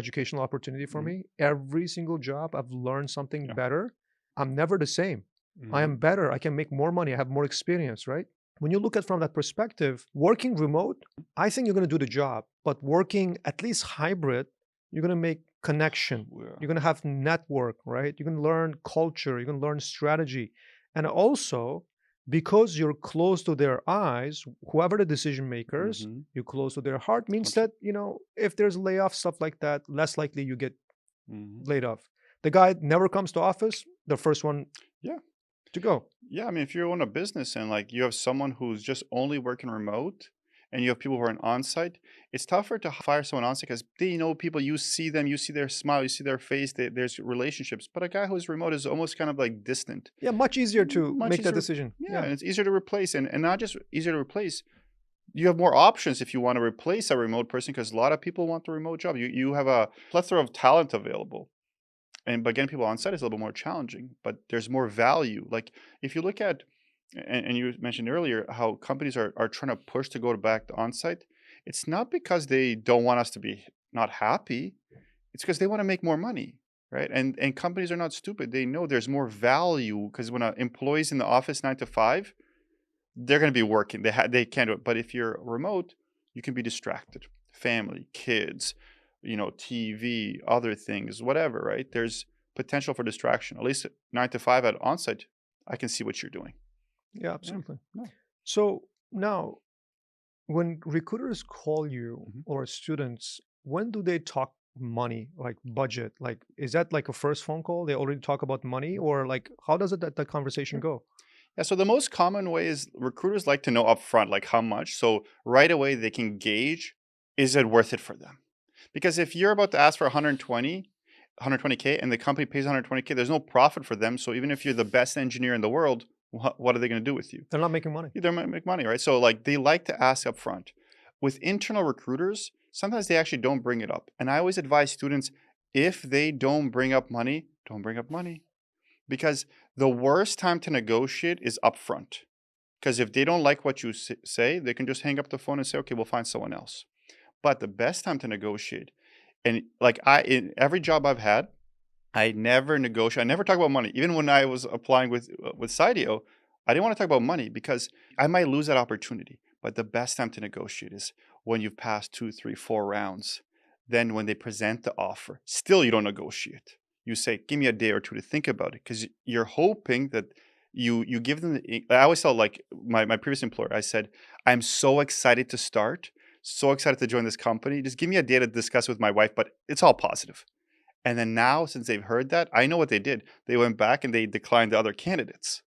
[SPEAKER 1] educational opportunity for
[SPEAKER 2] Mm-hmm.
[SPEAKER 1] me. Every single job, I've learned something
[SPEAKER 2] Yeah.
[SPEAKER 1] better. I'm never the same. I
[SPEAKER 2] Mm-hmm.
[SPEAKER 1] am better. I can make more money. I have more experience, right? When you look at from that perspective, working remote, I think you're going to do the job, but working at least hybrid, you're going to make connection.
[SPEAKER 2] Yeah.
[SPEAKER 1] You're going to have network, right? You're going to learn culture. You're going to learn strategy. And also, because you're close to their eyes, whoever the decision makers,
[SPEAKER 2] Mhm.
[SPEAKER 1] you're close to their heart means
[SPEAKER 2] 100%.
[SPEAKER 1] that, if there's layoff stuff like that, less likely you get
[SPEAKER 2] Mhm.
[SPEAKER 1] laid off. The guy never comes to office, the first one
[SPEAKER 2] Yeah.
[SPEAKER 1] to go.
[SPEAKER 2] Yeah, I mean, if you own a business and like you have someone who's just only working remote and you have people who are on site, it's tougher to fire someone on site because they know people, you see them, you see their smile, you see their face, there's relationships. But a guy who's remote is almost kind of like distant.
[SPEAKER 1] Yeah, much easier to
[SPEAKER 2] Much
[SPEAKER 1] make that
[SPEAKER 2] easier.
[SPEAKER 1] decision.
[SPEAKER 2] Yeah,
[SPEAKER 1] Yeah.
[SPEAKER 2] and it's easier to replace and not just easier to replace. You have more options if you want to replace a remote person because a lot of people want the remote job. You have a plethora of talent available. And but getting people on site is a little bit more challenging, but there's more value. Like if you look at, and you mentioned earlier how companies are trying to push to go back to on site, it's not because they don't want us to be not happy. It's because they want to make more money, right? And companies are not stupid. They know there's more value because when an employee's in the office 9 to 5, they're going to be working. They can't do it. But if you're remote, you can be distracted. Family, kids, TV, other things, whatever, right? There's potential for distraction. At least 9 to 5 at onsite, I can see what you're doing.
[SPEAKER 1] Yeah,
[SPEAKER 2] Yeah.
[SPEAKER 1] absolutely.
[SPEAKER 2] No.
[SPEAKER 1] So now, when recruiters call you
[SPEAKER 2] Mhm.
[SPEAKER 1] or students, when do they talk money, like budget? Like, is that like a first phone call? They already talk about money, or like, how does it that conversation
[SPEAKER 2] Sure.
[SPEAKER 1] go?
[SPEAKER 2] Yeah, so the most common way is recruiters like to know upfront, like how much. So right away they can gauge, is it worth it for them? Because if you're about to ask for 120K and the company pays 120K, there's no profit for them. So even if you're the best engineer in the world, what are they going to do with you?
[SPEAKER 1] They're not making money.
[SPEAKER 2] They might make money, right? So like they like to ask upfront. With internal recruiters, sometimes they actually don't bring it up. And I always advise students, if they don't bring up money, don't bring up money. Because the worst time to negotiate is upfront. Because if they don't like what you say, they can just hang up the phone and say, okay, we'll find someone else. But the best time to negotiate, and like in every job I've had, I never negotiate. I never talk about money. Even when I was applying with Sideo, I didn't want to talk about money because I might lose that opportunity. But the best time to negotiate is when you've passed 2, 3, 4 rounds. Then when they present the offer, still you don't negotiate. You say, "Give me a day or two to think about it," because you're hoping that you give them. I always tell like my previous employer, I said, "I'm so excited to start, so excited to join this company. Just give me a day to discuss with my wife, but it's all positive." And then now, since they've heard that, I know what they did. They went back and they declined the other candidates.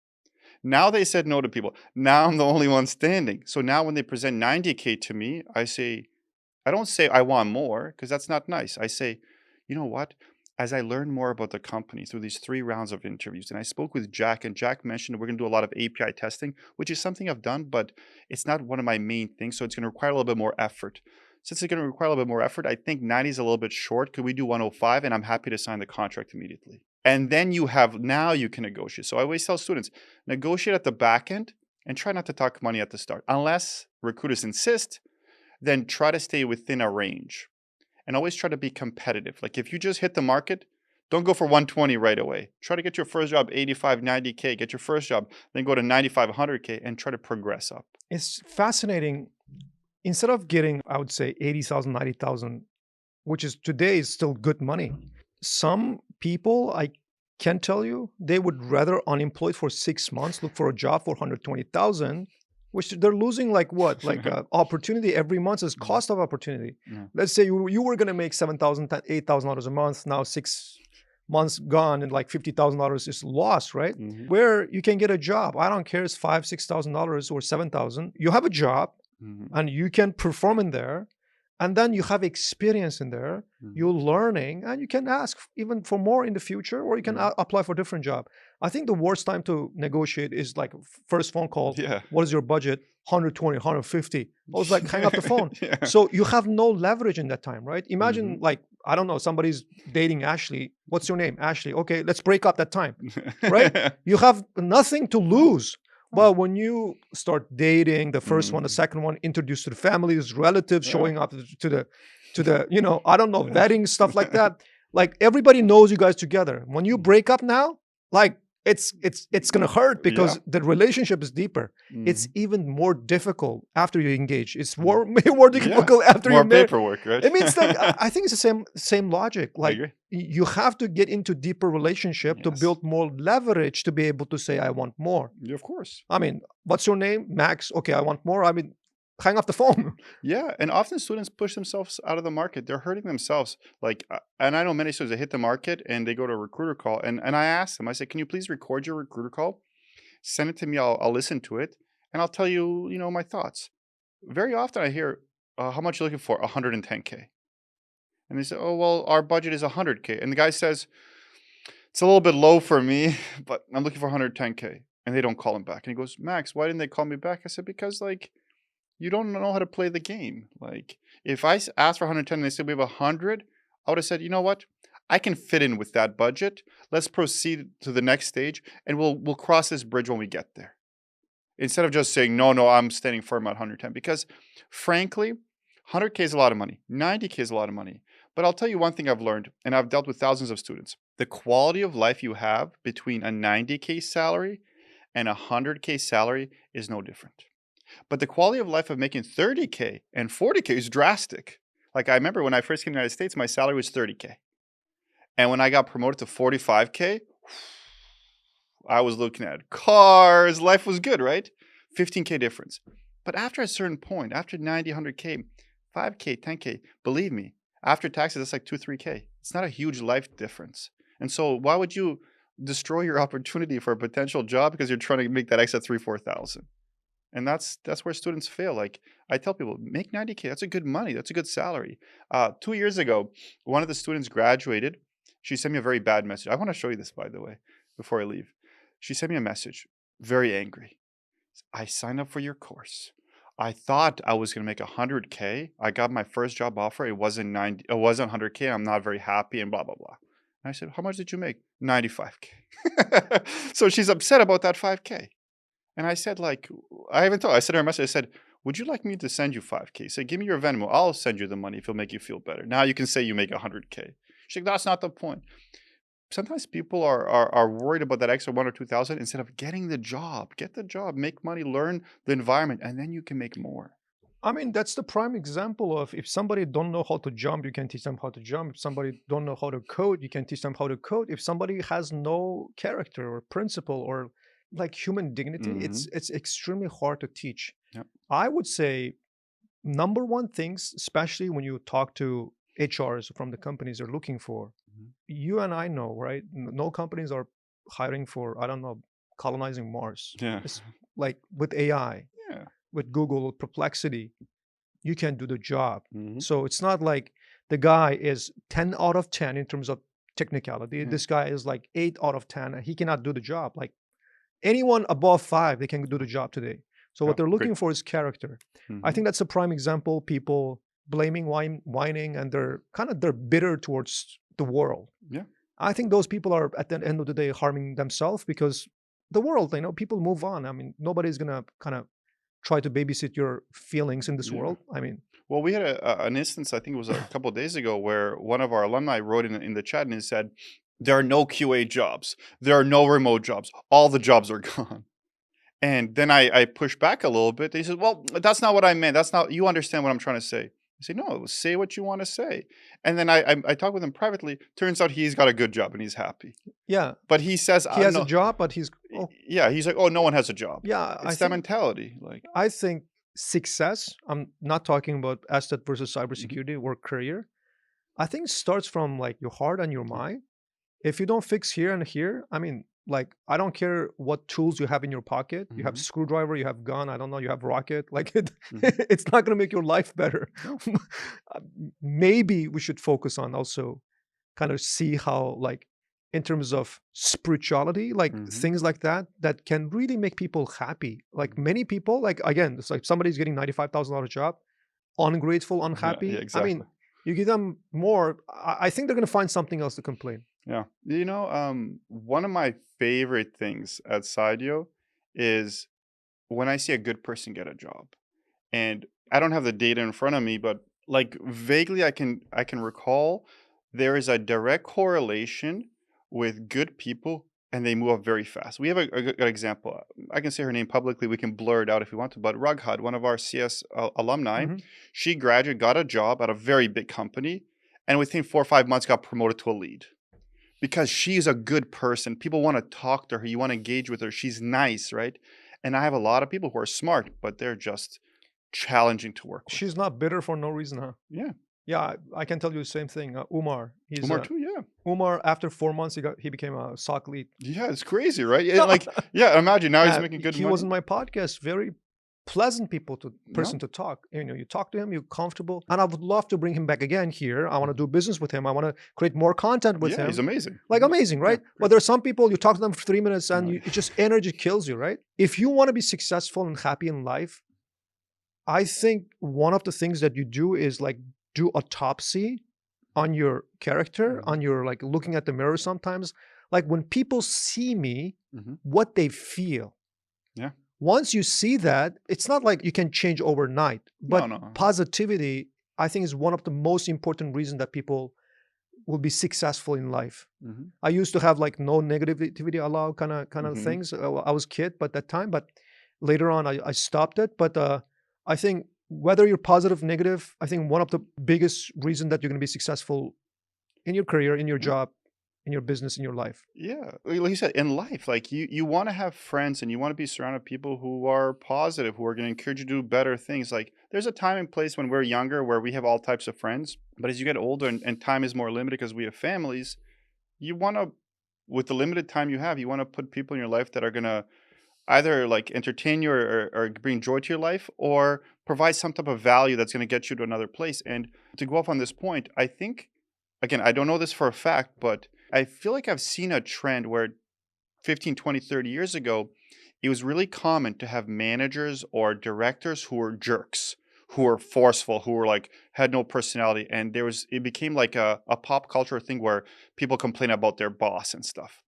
[SPEAKER 2] Now they said no to people. Now I'm the only one standing. So now when they present 90K to me, I don't say I want more because that's not nice. I say, you know what? As I learned more about the company through these 3 rounds of interviews, and I spoke with Jack, and Jack mentioned we're going to do a lot of API testing, which is something I've done, but it's not one of my main things. So it's going to require a little bit more effort. Since it's going to require a little bit more effort, I think 90 is a little bit short. Could we do 105? And I'm happy to sign the contract immediately. And then now you can negotiate. So I always tell students, negotiate at the back end and try not to talk money at the start. Unless recruiters insist, then try to stay within a range and always try to be competitive. Like if you just hit the market, don't go for 120 right away. Try to get your first job 85, 90K, get your first job, then go to 95, 100K and try to progress up.
[SPEAKER 1] It's fascinating. Instead of getting, I would say 80,000, 90,000, which is today is still good money. Some people, I can tell you, they would rather unemployed for 6 months, look for a job for 120,000, which they're losing like what? Like opportunity every month is
[SPEAKER 2] Mhm.
[SPEAKER 1] cost of opportunity.
[SPEAKER 2] Yeah.
[SPEAKER 1] Let's say you were going to make 7,000, $8,000 a month. Now 6 months gone and like $50,000 is lost, right?
[SPEAKER 2] Mhm.
[SPEAKER 1] Where you can get a job. I don't care it's $5,000, $6,000 or 7,000. You have a job
[SPEAKER 2] Mhm.
[SPEAKER 1] and you can perform in there, and then you have experience in there,
[SPEAKER 2] Mhm.
[SPEAKER 1] you're learning, and you can ask even for more in the future, or you can
[SPEAKER 2] Mhm.
[SPEAKER 1] apply for a different job. I think the worst time to negotiate is like first phone call.
[SPEAKER 2] Yeah.
[SPEAKER 1] What is your budget? 120, 150. I was like, hang up the phone.
[SPEAKER 2] Yeah.
[SPEAKER 1] So you have no leverage in that time, right? Imagine
[SPEAKER 2] Mhm.
[SPEAKER 1] like, I don't know, somebody's dating Ashley. What's your name? Ashley. Okay, let's break up that time, right? You have nothing to
[SPEAKER 2] No,
[SPEAKER 1] lose.
[SPEAKER 2] no.
[SPEAKER 1] But when you start dating, the first one, the
[SPEAKER 2] Mhm.
[SPEAKER 1] second one, introduced to the families, relatives,
[SPEAKER 2] Yeah.
[SPEAKER 1] showing up to the I don't know,
[SPEAKER 2] Yeah.
[SPEAKER 1] vetting stuff like that. Like everybody knows you guys together. When you
[SPEAKER 2] Mhm.
[SPEAKER 1] break up now, like it's gonna hurt
[SPEAKER 2] Yeah.
[SPEAKER 1] because the relationship is deeper. It's
[SPEAKER 2] Mhm.
[SPEAKER 1] even more difficult after you engage. It's
[SPEAKER 2] Mm.
[SPEAKER 1] more
[SPEAKER 2] Yeah.
[SPEAKER 1] difficult after you're
[SPEAKER 2] More
[SPEAKER 1] married.
[SPEAKER 2] paperwork, right?
[SPEAKER 1] It means like I think it's the same logic.
[SPEAKER 2] I
[SPEAKER 1] Like
[SPEAKER 2] agree.
[SPEAKER 1] you have to get into deeper relationship to
[SPEAKER 2] Yes.
[SPEAKER 1] build more leverage to be able to say I want more.
[SPEAKER 2] Yeah, of course.
[SPEAKER 1] I mean, what's your name? Max. Okay, I want more. I mean, hang up the phone.
[SPEAKER 2] Yeah, and often students push themselves out of the market. They're hurting themselves. Like, and I know many students that hit the market and they go to a recruiter call, and I ask them, I say, "Can you please record your recruiter call? Send it to me. I'll listen to it, and I'll tell you, my thoughts." Very often, I hear, "How much you looking for?" 110K, and they say, "Oh, well, our budget is 100K," and the guy says, "It's a little bit low for me, but I'm looking for 110K," and they don't call him back, and he goes, "Max, why didn't they call me back?" I said, "Because like." You don't know how to play the game. Like, if I asked for 110 and they said we have 100, I would have said, you know what? I can fit in with that budget. Let's proceed to the next stage, and we'll cross this bridge when we get there. Instead of just saying no, no, I'm standing firm at 110. Because, frankly, 100K is a lot of money. 90K is a lot of money. But I'll tell you one thing I've learned, and I've dealt with thousands of students. The quality of life you have between a 90K salary and a 100K salary is no different. But the quality of life of making 30K and 40K is drastic. Like, I remember when I first came to the United States, my salary was 30K. And when I got promoted to 45K, I was looking at cars. Life was good, right? 15K difference. But after a certain point, after 90, 100K, 5K, 10K, believe me, after taxes, that's like 2, 3K. It's not a huge life difference. And so why would you destroy your opportunity for a potential job because you're trying to make that extra 3, 4,000? And that's where students fail. Like, I tell people, make 90K. That's a good money. That's a good salary. 2 years ago, one of the students graduated. She sent me a very bad message. I want to show you this, by the way, before I leave. She sent me a message, very angry. I signed up for your course. I thought I was going to make 100K. I got my first job offer. It wasn't 90. It wasn't 100K. I'm not very happy and blah blah blah. And I said, how much did you make? 95K. So she's upset about that 5K. And I said, like, I even told, I sent her a message. I said, would you like me to send you 5K? Say, give me your Venmo. I'll send you the money if it'll make you feel better. Now you can say you make 100K. She's like, that's not the point. Sometimes people are worried about that extra 1 or 2,000 instead of getting the job. Get the job, make money, learn the environment, and then you can make more.
[SPEAKER 1] I mean, that's the prime example of if somebody don't know how to jump, you can teach them how to jump. If somebody don't know how to code, you can teach them how to code. If somebody has no character or principle or like human dignity,
[SPEAKER 2] Hmm.
[SPEAKER 1] it's extremely hard to teach.
[SPEAKER 2] Yep.
[SPEAKER 1] I would say number one things, especially when you talk to HRs from the companies they're looking for,
[SPEAKER 2] Mhm.
[SPEAKER 1] you and I know, right? No companies are hiring for, I don't know, colonizing Mars.
[SPEAKER 2] Yeah.
[SPEAKER 1] It's like with AI,
[SPEAKER 2] Yeah.
[SPEAKER 1] with Google, with Perplexity, you can do the job.
[SPEAKER 2] Hmm.
[SPEAKER 1] So it's not like the guy is 10 out of 10 in terms of technicality.
[SPEAKER 2] Yeah.
[SPEAKER 1] This guy is like 8 out of 10 and he cannot do the job. Like anyone above 5, they can do the job today. So
[SPEAKER 2] Yeah.
[SPEAKER 1] what they're
[SPEAKER 2] Great.
[SPEAKER 1] looking for is character. I
[SPEAKER 2] Hmm.
[SPEAKER 1] think that's a prime example. People blaming, whining, and they're bitter towards the world.
[SPEAKER 2] Yeah.
[SPEAKER 1] I think those people are at the end of the day harming themselves because the world, people move on. I mean, nobody's gonna kind of try to babysit your feelings in this
[SPEAKER 2] Yeah.
[SPEAKER 1] world. I mean,
[SPEAKER 2] Well, we had an instance, I think it was a couple of days ago, where one of our alumni wrote in the chat and he said, there are no QA jobs. There are no remote jobs. All the jobs are gone. And then I pushed back a little bit. He said, well, that's not what I meant. That's not, you understand what I'm trying to say. I say, no, say what you want to say. And then I talked with him privately. Turns out he's got a good job and he's happy.
[SPEAKER 1] yeah,
[SPEAKER 2] But he says,
[SPEAKER 1] he has a
[SPEAKER 2] no,
[SPEAKER 1] job, but he's
[SPEAKER 2] yeah, he's like, oh, no one has a job.
[SPEAKER 1] yeah.
[SPEAKER 2] It's that mentality. Like,
[SPEAKER 1] I think success. I'm not talking about asset versus
[SPEAKER 2] mhm,
[SPEAKER 1] cybersecurity or career. I think it starts from like your heart and your
[SPEAKER 2] yeah,
[SPEAKER 1] mind. If you don't fix here and here, I mean, like I don't care what tools you have in your pocket. You have
[SPEAKER 2] mhm,
[SPEAKER 1] screwdriver, you have gun. I don't know. You have rocket. Like
[SPEAKER 2] mhm,
[SPEAKER 1] it's not gonna make your life better.
[SPEAKER 2] no,
[SPEAKER 1] Uh, Maybe we should focus on also kind of see how like in terms of spirituality, like
[SPEAKER 2] mhm,
[SPEAKER 1] things like that that can really make people happy. Like
[SPEAKER 2] mhm.
[SPEAKER 1] many people, like again, it's like somebody's getting $95,000 job, ungrateful,
[SPEAKER 2] Yeah, yeah,
[SPEAKER 1] unhappy. I
[SPEAKER 2] exactly.
[SPEAKER 1] mean, you give them more, I think they're gonna find something else to complain.
[SPEAKER 2] Yeah. One of my favorite things at Sidio is when I see a good person get a job. And I don't have the data in front of me, but like vaguely I can recall there is a direct correlation with good people and they move up very fast. We have a good example. I can say her name publicly. We can blur it out if we want to. But Rughad, one of our CS alumni,
[SPEAKER 1] Mhm.
[SPEAKER 2] she graduated, got a job at a very big company, and within 4 or 5 months got promoted to a lead because she's a good person. People want to talk to her. You want to engage with her. She's nice, right? And I have a lot of people who are smart, but they're just challenging to work with.
[SPEAKER 1] She's not bitter for no reason, huh?
[SPEAKER 2] Yeah.
[SPEAKER 1] Yeah, I can tell you the same thing. Umar, he's
[SPEAKER 2] Umar too, yeah.
[SPEAKER 1] Umar. After 4 months, he became a SOC lead.
[SPEAKER 2] Yeah, it's crazy, right? And like, yeah, imagine now he's making good
[SPEAKER 1] He was
[SPEAKER 2] money.
[SPEAKER 1] in my podcast. Very pleasant person
[SPEAKER 2] No.
[SPEAKER 1] to talk. You talk to him, you're comfortable, and I would love to bring him back again here. I want to do business with him. I want to create more content with
[SPEAKER 2] Yeah, he's
[SPEAKER 1] him.
[SPEAKER 2] amazing.
[SPEAKER 1] Like amazing,
[SPEAKER 2] Yeah,
[SPEAKER 1] right? But there's some people you talk to them for 3 minutes and
[SPEAKER 2] No.
[SPEAKER 1] it just energy kills you, right? If you want to be successful and happy in life, I think one of the things that you do is like do autopsy on your character,
[SPEAKER 2] Mhm,
[SPEAKER 1] on your like looking at the mirror sometimes. Like when people see me,
[SPEAKER 2] mhm.
[SPEAKER 1] what they feel.
[SPEAKER 2] Yeah.
[SPEAKER 1] Once you see that, it's not like you can change overnight,
[SPEAKER 2] No,
[SPEAKER 1] but
[SPEAKER 2] no.
[SPEAKER 1] positivity, I think, is one of the most important reasons that people will be successful in life.
[SPEAKER 2] Mhm,
[SPEAKER 1] I used to have like no negativity allowed kind of
[SPEAKER 2] mhm.
[SPEAKER 1] things. I was kid, but that time, but later on, I stopped it. But I think whether you're positive, negative, I think one of the biggest reason that you're going to be successful in your career, in your
[SPEAKER 2] Yeah.
[SPEAKER 1] job, in your business, in your life.
[SPEAKER 2] Yeah, like you said, in life, like you want to have friends and you want to be surrounded by people who are positive, who are going to encourage you to do better things. Like there's a time and place when we're younger where we have all types of friends, but as you get older and time is more limited because we have families, you want to, with the limited time you have, you want to put people in your life that are going to either like entertain you or bring joy to your life or provide some type of value that's going to get you to another place. And to go off on this point, I think, again, I don't know this for a fact, but I feel like I've seen a trend where 15, 20, 30 years ago, it was really common to have managers or directors who were jerks, who were forceful, who were like had no personality. And it became like a pop culture thing where people complain about their boss and stuff.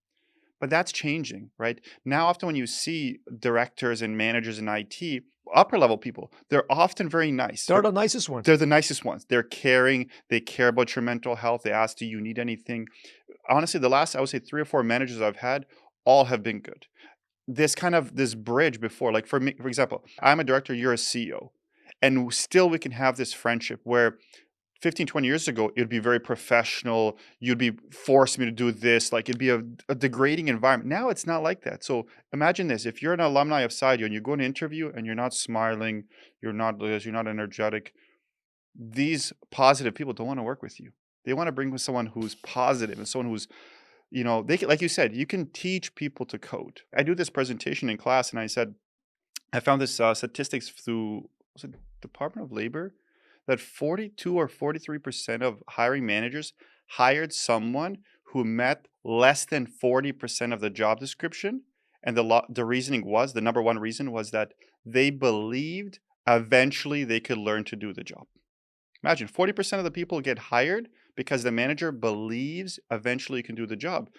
[SPEAKER 2] But that's changing, right? Now, often when you see directors and managers in IT, upper level people, they're often very nice.
[SPEAKER 1] They're the nicest ones.
[SPEAKER 2] They're the nicest ones. They're caring. They care about your mental health. They ask, do you need anything? Honestly, the last, I would say 3 or 4 managers I've had, all have been good. This bridge before, like for me, for example, I'm a director, you're a CEO. And still we can have this friendship where 15, 20 years ago, it'd be very professional. You'd be forcing me to do this. Like it'd be a degrading environment. Now it's not like that. So imagine this. If you're an alumni of Sideo and you go to an interview and you're not smiling, you're not this, you're not energetic, these positive people don't want to work with you. They want to bring with someone who's positive and someone who's, they can, like you said, you can teach people to code. I do this presentation in class and I said, I found this statistics through was it Department of Labor that 42 or 43% of hiring managers hired someone who met less than 40% of the job description. And the reasoning was the number one reason was that they believed eventually they could learn to do the job. Imagine 40% of the people get hired because the manager believes eventually you can do the job.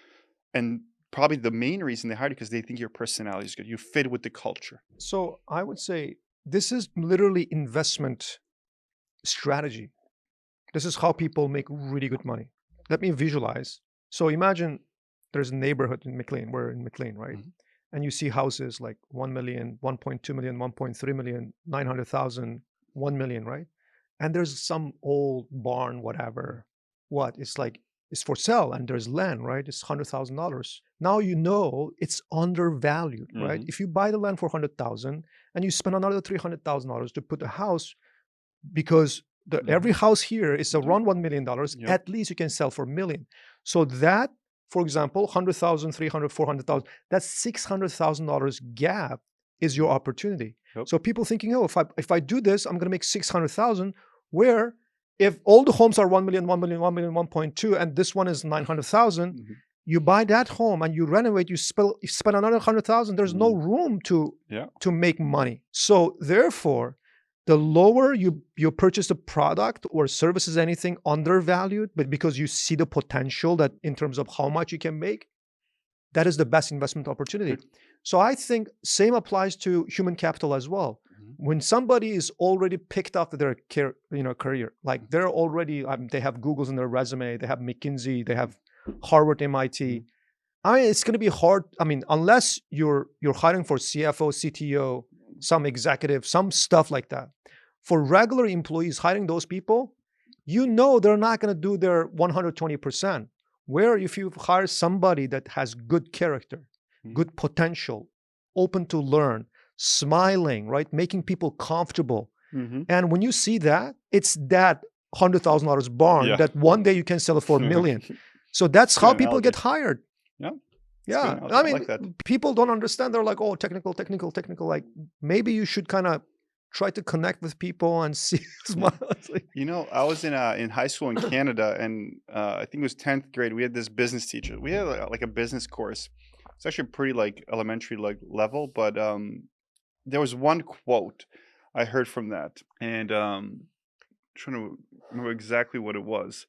[SPEAKER 2] And probably the main reason they hired you because they think your personality is good. You fit with the culture.
[SPEAKER 1] So I would say this is literally investment strategy. This is how people make really good money. Let me visualize. So imagine there's a neighborhood in McLean. We're in McLean, right?
[SPEAKER 2] Mhm.
[SPEAKER 1] And you see houses like 1 million, 1.2 million, 1.3 million, 900,000, 1 million, right? And there's some old barn, whatever. What? It's like, it's for sale and there's land, right? It's $100,000. Now you know it's undervalued, right?
[SPEAKER 2] Mhm.
[SPEAKER 1] If you buy the land for 100,000 and you spend another $300,000 to put a house because every
[SPEAKER 2] Mhm.
[SPEAKER 1] house here is
[SPEAKER 2] Yeah.
[SPEAKER 1] around $1 million,
[SPEAKER 2] Yep.
[SPEAKER 1] at least you can sell for a million. So that, for example, 100,000, 300, 400,000, that $600,000 gap is your opportunity.
[SPEAKER 2] Yep.
[SPEAKER 1] So people thinking, oh, if I do this, I'm going to make 600,000. Where if all the homes are 1 million, 1 million, 1 million, 1.2, and this one is 900,000,
[SPEAKER 2] Mhm.
[SPEAKER 1] you buy that home and you renovate, you spend another 100,000. There's no
[SPEAKER 2] Mhm.
[SPEAKER 1] room
[SPEAKER 2] Yeah.
[SPEAKER 1] to make money. So therefore, the lower you purchase the product or services, anything undervalued, but because you see the potential that in terms of how much you can make, that is the best investment opportunity.
[SPEAKER 2] Great.
[SPEAKER 1] So I think same applies to human capital as well.
[SPEAKER 2] Mhm.
[SPEAKER 1] When somebody is already picked up their career, like they're already they have Google's in their resume, they have McKinsey, they have Harvard, MIT.
[SPEAKER 2] Mhm.
[SPEAKER 1] I mean, it's going to be hard. I mean, unless you're hiring for CFO, CTO, some executive, some stuff like that. For regular employees, hiring those people, they're not going to do their 120%. Where if you hire somebody that has good character,
[SPEAKER 2] Mhm.
[SPEAKER 1] good potential, open to learn, smiling, right, making people comfortable,
[SPEAKER 2] Mhm.
[SPEAKER 1] and when you see that, it's that $100,000 barn
[SPEAKER 2] Yeah.
[SPEAKER 1] that one day you can sell it for a
[SPEAKER 2] Yeah.
[SPEAKER 1] million. So that's
[SPEAKER 2] It's a good
[SPEAKER 1] how people get
[SPEAKER 2] analogy.
[SPEAKER 1] hired.
[SPEAKER 2] Yeah, it's a good
[SPEAKER 1] Yeah.
[SPEAKER 2] analogy.
[SPEAKER 1] I
[SPEAKER 2] I
[SPEAKER 1] mean,
[SPEAKER 2] like that.
[SPEAKER 1] people don't understand. They're like, oh, technical, technical, technical. Like maybe you should kind of try to connect with people and see
[SPEAKER 2] Yeah.
[SPEAKER 1] smile. It's like,
[SPEAKER 2] I was in high school in Canada, and I think it was 10th grade. We had this business teacher. We had like a business course. It's actually pretty like elementary like level, but there was one quote I heard from that, and trying to remember exactly what it was,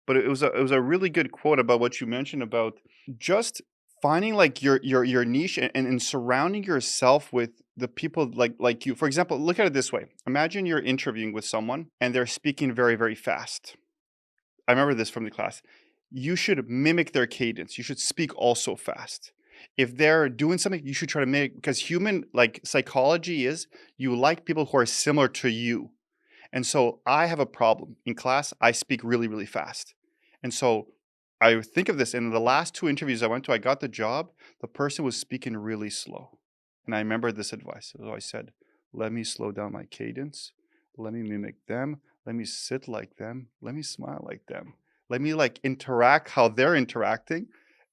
[SPEAKER 2] but it was a really good quote about what you mentioned about just finding like your niche, and surrounding yourself with the people like you. For example, look at it this way: imagine you're interviewing with someone and they're speaking very very fast. I remember this from the class. You should mimic their cadence. You should speak also fast. If they're doing something, you should try to mimic, because human like psychology is, you like people who are similar to you. And so I have a problem. In class, I speak really, really fast. And so I think of this in the last two interviews I went to, I got the job. The person was speaking really slow. And I remember this advice. So I said, let me slow down my cadence. Let me mimic them. Let me sit like them. Let me smile like them. Let me like interact how they're interacting.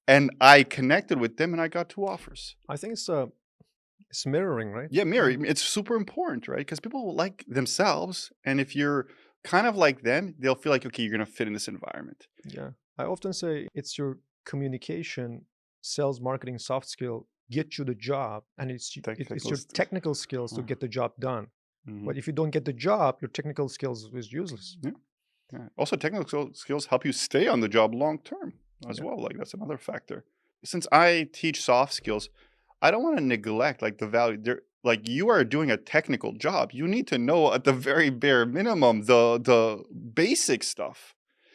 [SPEAKER 2] And I connected with them and I got two offers.
[SPEAKER 1] I think it's mirroring, right?
[SPEAKER 2] Yeah, mirror. I mean, it's super important, right? Because people will like themselves, and if you're kind of like them, they'll feel like, okay, you're gonna fit in this environment.
[SPEAKER 1] Yeah. I often say it's your communication, sales, marketing, soft skill get you the job, and it's
[SPEAKER 2] Technical
[SPEAKER 1] your
[SPEAKER 2] st
[SPEAKER 1] technical skills to
[SPEAKER 2] uh,
[SPEAKER 1] get the job done.
[SPEAKER 2] mhm,
[SPEAKER 1] But if you don't get the job, your technical skills is useless.
[SPEAKER 2] yeah, yeah. Also, technical skills help you stay on the job long term as
[SPEAKER 1] Yeah.
[SPEAKER 2] well. Like that's another factor. Since I teach soft skills, I don't want to neglect like the value. There, like you are doing a technical job. You need to know at the very bare minimum the basic stuff.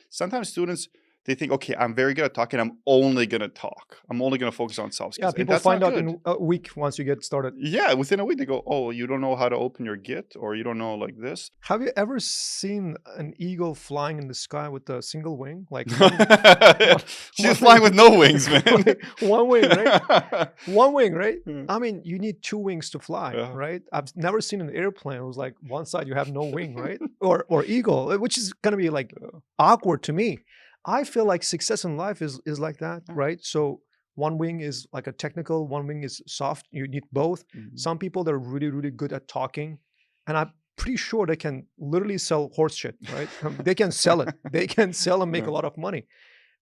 [SPEAKER 2] Sometimes students, they think, okay, I'm very good at talking. I'm only gonna talk. I'm only gonna focus on soft
[SPEAKER 1] Yeah,
[SPEAKER 2] skills, and
[SPEAKER 1] people
[SPEAKER 2] that's
[SPEAKER 1] find
[SPEAKER 2] not
[SPEAKER 1] out
[SPEAKER 2] good.
[SPEAKER 1] in a week once you get started.
[SPEAKER 2] Yeah, within a week they go, oh, you don't know how to open your Git, or you don't know like this.
[SPEAKER 1] Have you ever seen an eagle flying in the sky with a single wing? Like one one
[SPEAKER 2] She's
[SPEAKER 1] one
[SPEAKER 2] flying with no wings, man.
[SPEAKER 1] like one wing, right? One wing, right?
[SPEAKER 2] Yeah.
[SPEAKER 1] I mean, you need two wings to fly,
[SPEAKER 2] Yeah.
[SPEAKER 1] right? I've never seen an airplane. It was like one side you have no wing, right? Or eagle, which is gonna be like awkward to me. I feel like success in life is like that,
[SPEAKER 2] Yeah.
[SPEAKER 1] right? So one wing is like a technical, one wing is soft. You need both.
[SPEAKER 2] Mhm.
[SPEAKER 1] Some people they're really, really good at talking, and I'm pretty sure they can literally sell horse shit, right? They can sell it. They can sell and make
[SPEAKER 2] Yeah.
[SPEAKER 1] a lot of money.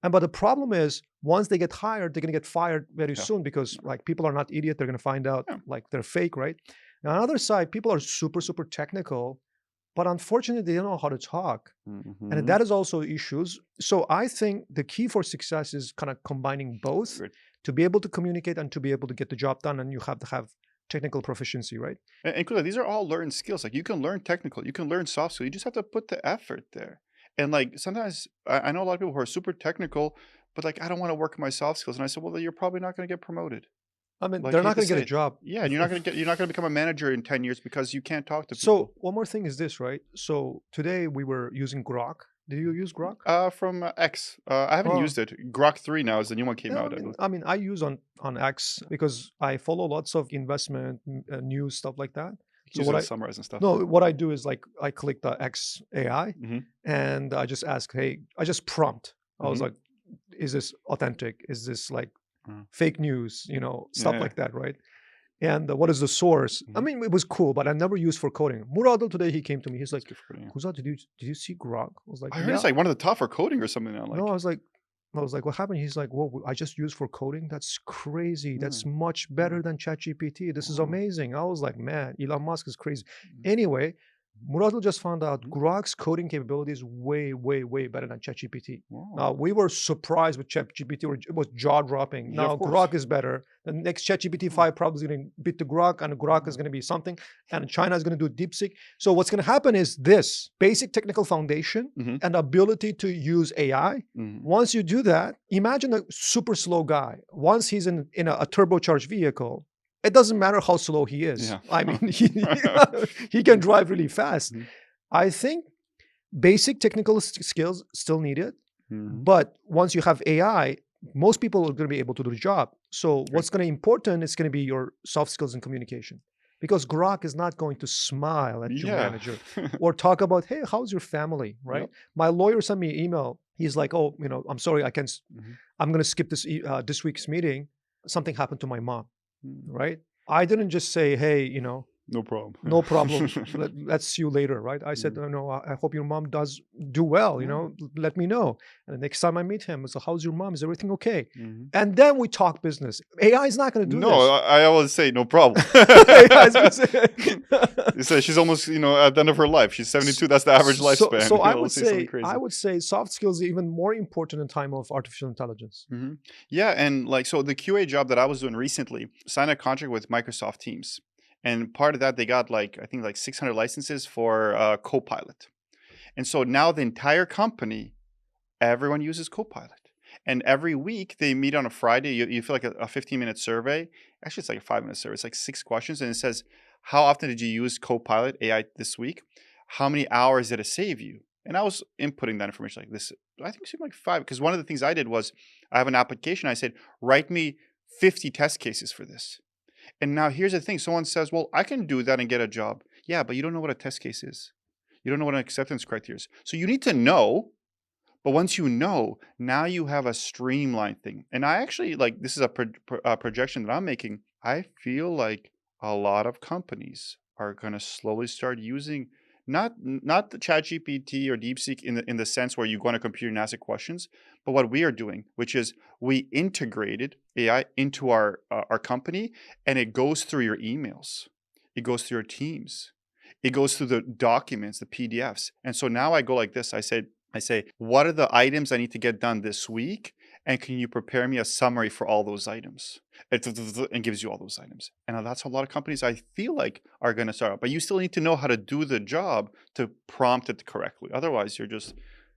[SPEAKER 1] And but the problem is once they get hired, they're gonna get fired very
[SPEAKER 2] Yeah.
[SPEAKER 1] soon because like people are not idiot. They're gonna find out
[SPEAKER 2] Yeah.
[SPEAKER 1] like they're fake, right? Now, on the other side, people are super, super technical, but unfortunately they don't know how to talk. And
[SPEAKER 2] Mhm.
[SPEAKER 1] that is also issues. So I think the key for success is kind of combining both
[SPEAKER 2] Great.
[SPEAKER 1] to be able to communicate and to be able to get the job done. And you have to have technical proficiency, right?
[SPEAKER 2] And Kuda, these are all learned skills. Like you can learn technical, you can learn soft skill. You just have to put the effort there. And like sometimes I know a lot of people who are super technical, but like I don't want to work on my soft skills. And I said, well, then you're probably not going to get promoted.
[SPEAKER 1] I mean,
[SPEAKER 2] Like
[SPEAKER 1] they're
[SPEAKER 2] hate
[SPEAKER 1] not
[SPEAKER 2] to
[SPEAKER 1] going to get
[SPEAKER 2] say
[SPEAKER 1] a
[SPEAKER 2] it.
[SPEAKER 1] job.
[SPEAKER 2] Yeah, and you're not going to become a manager in 10 years because you can't talk to
[SPEAKER 1] So
[SPEAKER 2] people.
[SPEAKER 1] one more thing is this, right? So today we were using Grok. Did you use Grok?
[SPEAKER 2] From X. I haven't
[SPEAKER 1] Oh,
[SPEAKER 2] used it. Grok 3 now is the new one came
[SPEAKER 1] yeah,
[SPEAKER 2] out, I believe.
[SPEAKER 1] I mean, I use on X because I follow lots of investment news stuff like that.
[SPEAKER 2] You can
[SPEAKER 1] So
[SPEAKER 2] use it
[SPEAKER 1] what
[SPEAKER 2] to
[SPEAKER 1] I
[SPEAKER 2] summarize and stuff.
[SPEAKER 1] no, what I do is like I click the X AI
[SPEAKER 2] Hmm.
[SPEAKER 1] and I just ask, hey, I just prompt. I was
[SPEAKER 2] Hmm.
[SPEAKER 1] like, is this authentic? Is this like
[SPEAKER 2] Uh,
[SPEAKER 1] fake news? Stuff
[SPEAKER 2] yeah.
[SPEAKER 1] like that, right? And what is the source? I
[SPEAKER 2] Hmm.
[SPEAKER 1] mean, it was cool, but I never used for coding. Muradil today he came to me. He's
[SPEAKER 2] It's
[SPEAKER 1] like,
[SPEAKER 2] good for you.
[SPEAKER 1] Kuzzat, did you see Grok? I was like,
[SPEAKER 2] I heard
[SPEAKER 1] yeah.
[SPEAKER 2] it's like one of the top for coding or something now.
[SPEAKER 1] No,
[SPEAKER 2] Like,
[SPEAKER 1] I was like, what happened? He's like, well, I just use for coding. That's crazy.
[SPEAKER 2] yeah,
[SPEAKER 1] That's much
[SPEAKER 2] yeah.
[SPEAKER 1] better than ChatGPT. This is
[SPEAKER 2] Wow.
[SPEAKER 1] amazing. I was like, man, Elon Musk is crazy.
[SPEAKER 2] Mm.
[SPEAKER 1] Anyway, Muradul just found out
[SPEAKER 2] Mhm.
[SPEAKER 1] Grok's coding capability is way, way, way better than ChatGPT.
[SPEAKER 2] Wow.
[SPEAKER 1] Now, we were surprised with ChatGPT, or it was jaw-dropping.
[SPEAKER 2] Yeah,
[SPEAKER 1] Now,
[SPEAKER 2] of course.
[SPEAKER 1] Grok is better. The next ChatGPT
[SPEAKER 2] Oh,
[SPEAKER 1] 5 probably is going to beat the Grok, and Grok is
[SPEAKER 2] wow.
[SPEAKER 1] going to be something, and China is going to do DeepSeek. So what's going to happen is this: basic technical foundation
[SPEAKER 2] Mhm.
[SPEAKER 1] and ability to use AI.
[SPEAKER 2] Mhm.
[SPEAKER 1] Once you do that, imagine a super slow guy. Once he's in a turbocharged vehicle, it doesn't matter how slow he is.
[SPEAKER 2] Yeah.
[SPEAKER 1] I mean, he can drive really fast.
[SPEAKER 2] Mhm.
[SPEAKER 1] I think basic technical skills still needed,
[SPEAKER 2] Mhm.
[SPEAKER 1] but once you have AI, most people are going to be able to do the job. So
[SPEAKER 2] Great.
[SPEAKER 1] what's going to be important is going to be your soft skills and communication, because Grok is not going to smile at your
[SPEAKER 2] Yeah.
[SPEAKER 1] manager or talk about, hey, how's your family, right?
[SPEAKER 2] Yep.
[SPEAKER 1] My lawyer sent me an email. He's like, oh, I'm sorry,
[SPEAKER 2] Mhm.
[SPEAKER 1] I'm going to skip this week's meeting. Something happened to my mom,
[SPEAKER 2] Mm.
[SPEAKER 1] right? I didn't just say, hey,
[SPEAKER 2] No problem.
[SPEAKER 1] no problem. Let's see you later, right? I said,
[SPEAKER 2] Mhm.
[SPEAKER 1] oh, no, I hope your mom does do well.
[SPEAKER 2] Yeah.
[SPEAKER 1] Let me know. And the next time I meet him, so how's your mom? Is everything okay?
[SPEAKER 2] Mhm.
[SPEAKER 1] And then we talk business. AI is not going to do
[SPEAKER 2] No,
[SPEAKER 1] this.
[SPEAKER 2] I always say no problem.
[SPEAKER 1] AI is going to say.
[SPEAKER 2] You say she's almost, at the end of her life. She's 72. That's the average
[SPEAKER 1] So
[SPEAKER 2] lifespan.
[SPEAKER 1] I
[SPEAKER 2] I'll
[SPEAKER 1] would
[SPEAKER 2] say something
[SPEAKER 1] say I
[SPEAKER 2] crazy.
[SPEAKER 1] would say soft skills are even more important in time of artificial intelligence.
[SPEAKER 2] Mhm. Yeah, and so the QA job that I was doing recently, signed a contract with Microsoft Teams, and part of that they got I think 600 licenses for Copilot, and so now the entire company, everyone uses Copilot, and every week they meet on a Friday. You feel like a 15-minute survey. Actually, it's like a 5-minute survey. It's like 6 questions, and it says, "How often did you use Copilot AI this week? How many hours did it save you?" And I was inputting that information like this. I think it seemed like 5, because one of the things I did was I have an application. I said, "Write me 50 test cases for this." And now here's the thing: someone says, "Well, I can do that and get a job." Yeah, but you don't know what a test case is. You don't know what an acceptance criteria is. So you need to know, but once you know, now you have a streamlined thing. And I actually this is a projection that I'm making. I feel like a lot of companies are going to slowly start using not the chat GPT or DeepSeek in the sense where you go on a computer and ask it questions, but what we are doing, which is we integrated AI into our company, and it goes through your emails, it goes through your teams, it goes through the documents, the PDFs. And so now I go like this. I say, what are the items I need to get done this week? And can you prepare me a summary for all those items? And gives you all those items. And that's a lot of companies I feel like are going to start. But you still need to know how to do the job to prompt it correctly. Otherwise, you're just,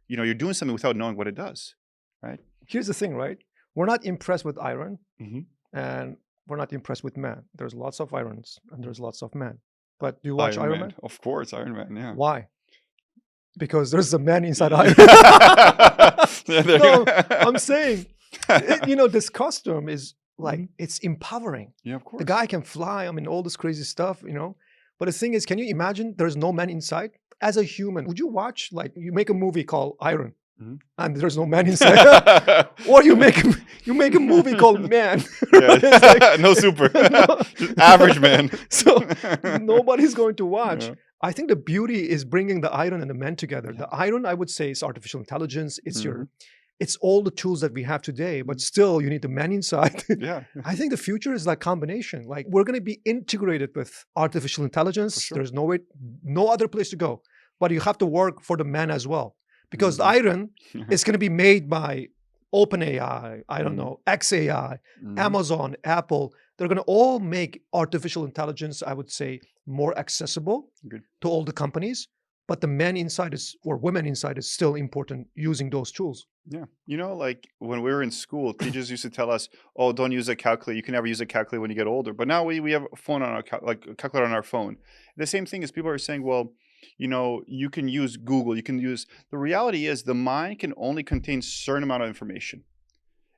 [SPEAKER 2] you're doing something without knowing what it does. Right.
[SPEAKER 1] Here's the thing, right? We're not impressed with iron,
[SPEAKER 2] Hmm.
[SPEAKER 1] and we're not impressed with man. There's lots of irons and there's lots of men. But do you watch
[SPEAKER 2] Iron
[SPEAKER 1] Iron
[SPEAKER 2] Man.
[SPEAKER 1] Man?
[SPEAKER 2] Of course, Iron Man. Yeah.
[SPEAKER 1] Why? Because there's a man inside
[SPEAKER 2] Yeah.
[SPEAKER 1] Iron.
[SPEAKER 2] Yeah, there you
[SPEAKER 1] No,
[SPEAKER 2] go.
[SPEAKER 1] I'm saying, this costume is like,
[SPEAKER 2] Mhm.
[SPEAKER 1] it's empowering.
[SPEAKER 2] Yeah, of
[SPEAKER 1] The
[SPEAKER 2] course.
[SPEAKER 1] guy can fly. I mean, all this crazy stuff. But the thing is, can you imagine there's no man inside? As a human, would you watch, like, you make a movie called Iron
[SPEAKER 2] Mhm.
[SPEAKER 1] and there's no man inside? Or you make a movie called Man. Right? It's like,
[SPEAKER 2] Yeah. No super.
[SPEAKER 1] no,
[SPEAKER 2] Just average man.
[SPEAKER 1] so nobody's going to watch.
[SPEAKER 2] Yeah.
[SPEAKER 1] I think the beauty is bringing the iron and the men together.
[SPEAKER 2] Yeah.
[SPEAKER 1] The iron, I would say, is artificial intelligence.
[SPEAKER 2] Mhm.
[SPEAKER 1] It's all the tools that we have today, but
[SPEAKER 2] Mhm.
[SPEAKER 1] still you need the man inside.
[SPEAKER 2] Yeah,
[SPEAKER 1] I think the future is like combination. Like, we're going to be integrated with artificial
[SPEAKER 2] for
[SPEAKER 1] intelligence.
[SPEAKER 2] sure.
[SPEAKER 1] There's no other place to go, but you have to work for the man as well, because the
[SPEAKER 2] Mhm.
[SPEAKER 1] iron is going to be made by OpenAI, I don't
[SPEAKER 2] Mhm.
[SPEAKER 1] know, XAI,
[SPEAKER 2] Mhm.
[SPEAKER 1] Amazon, Apple. They're going to all make artificial intelligence, I would say, more accessible
[SPEAKER 2] Good.
[SPEAKER 1] to all the companies. But the men inside or women inside is still important using those tools.
[SPEAKER 2] Yeah. When we were in school, teachers used to tell us, "Oh, don't use a calculator. You can never use a calculator when you get older." But now we have a phone on our a calculator on our phone. The same thing is people are saying, "Well, you can use Google. You can use." The reality is, the mind can only contain certain amount of information.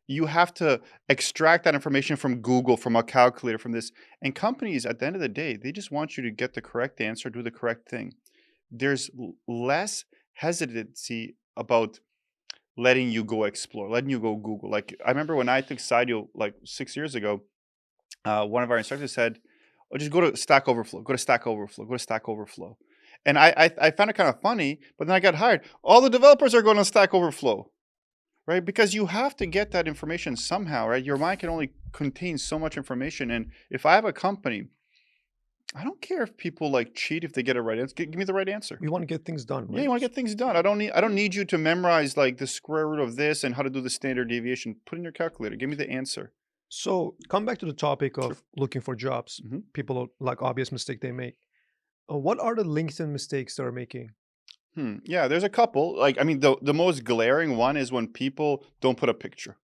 [SPEAKER 2] You have to extract that information from Google, from a calculator, from this. And companies, at the end of the day, they just want you to get the correct answer, do the correct thing. There's less hesitancy about letting you go explore, letting you go Google. Like, I remember when I took Cydio like 6 years ago, one of our instructors said, "Oh, just go to Stack Overflow, go to Stack Overflow, go to Stack Overflow." And I found it kind of funny, but then I got hired. All the developers are going to Stack Overflow, right? Because you have to get that information somehow, right? Your mind can only contain so much information. And if I have a company I don't care if people like cheat if they get a right answer. Give me the right answer.
[SPEAKER 1] We want to get things done,
[SPEAKER 2] Yeah,
[SPEAKER 1] right?
[SPEAKER 2] you want to get things done. I don't need you to memorize like the square root of this and how to do the standard deviation. Put in your calculator. Give me the answer.
[SPEAKER 1] So come back to the topic
[SPEAKER 2] Sure.
[SPEAKER 1] of looking for jobs.
[SPEAKER 2] Mhm.
[SPEAKER 1] People like obvious mistake they make. What are the LinkedIn mistakes they're making?
[SPEAKER 2] Yeah, there's a couple. Like, I mean, the most glaring one is when people don't put a picture.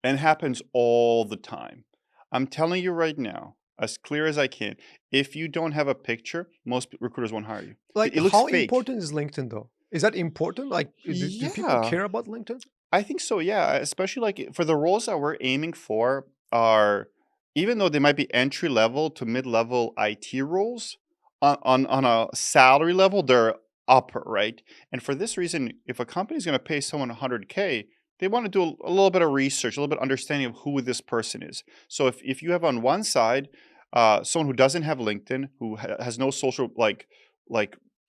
[SPEAKER 2] And it happens all the time. I'm telling you right now, as clear as I can, if you don't have a picture, most recruiters won't hire you.
[SPEAKER 1] Like,
[SPEAKER 2] It looks
[SPEAKER 1] how
[SPEAKER 2] fake.
[SPEAKER 1] important is LinkedIn though? Is that important? Like, do people
[SPEAKER 2] Yeah,
[SPEAKER 1] care about LinkedIn?
[SPEAKER 2] I think so. Yeah, especially like for the roles that we're aiming for are, even though they might be entry level to mid level IT roles, on a salary level, they're upper, right? And for this reason, if a company is going to pay someone 100K, they want to do a little bit of research, a little bit of understanding of who this person is. So if you have on one side someone who doesn't have LinkedIn, who has no social like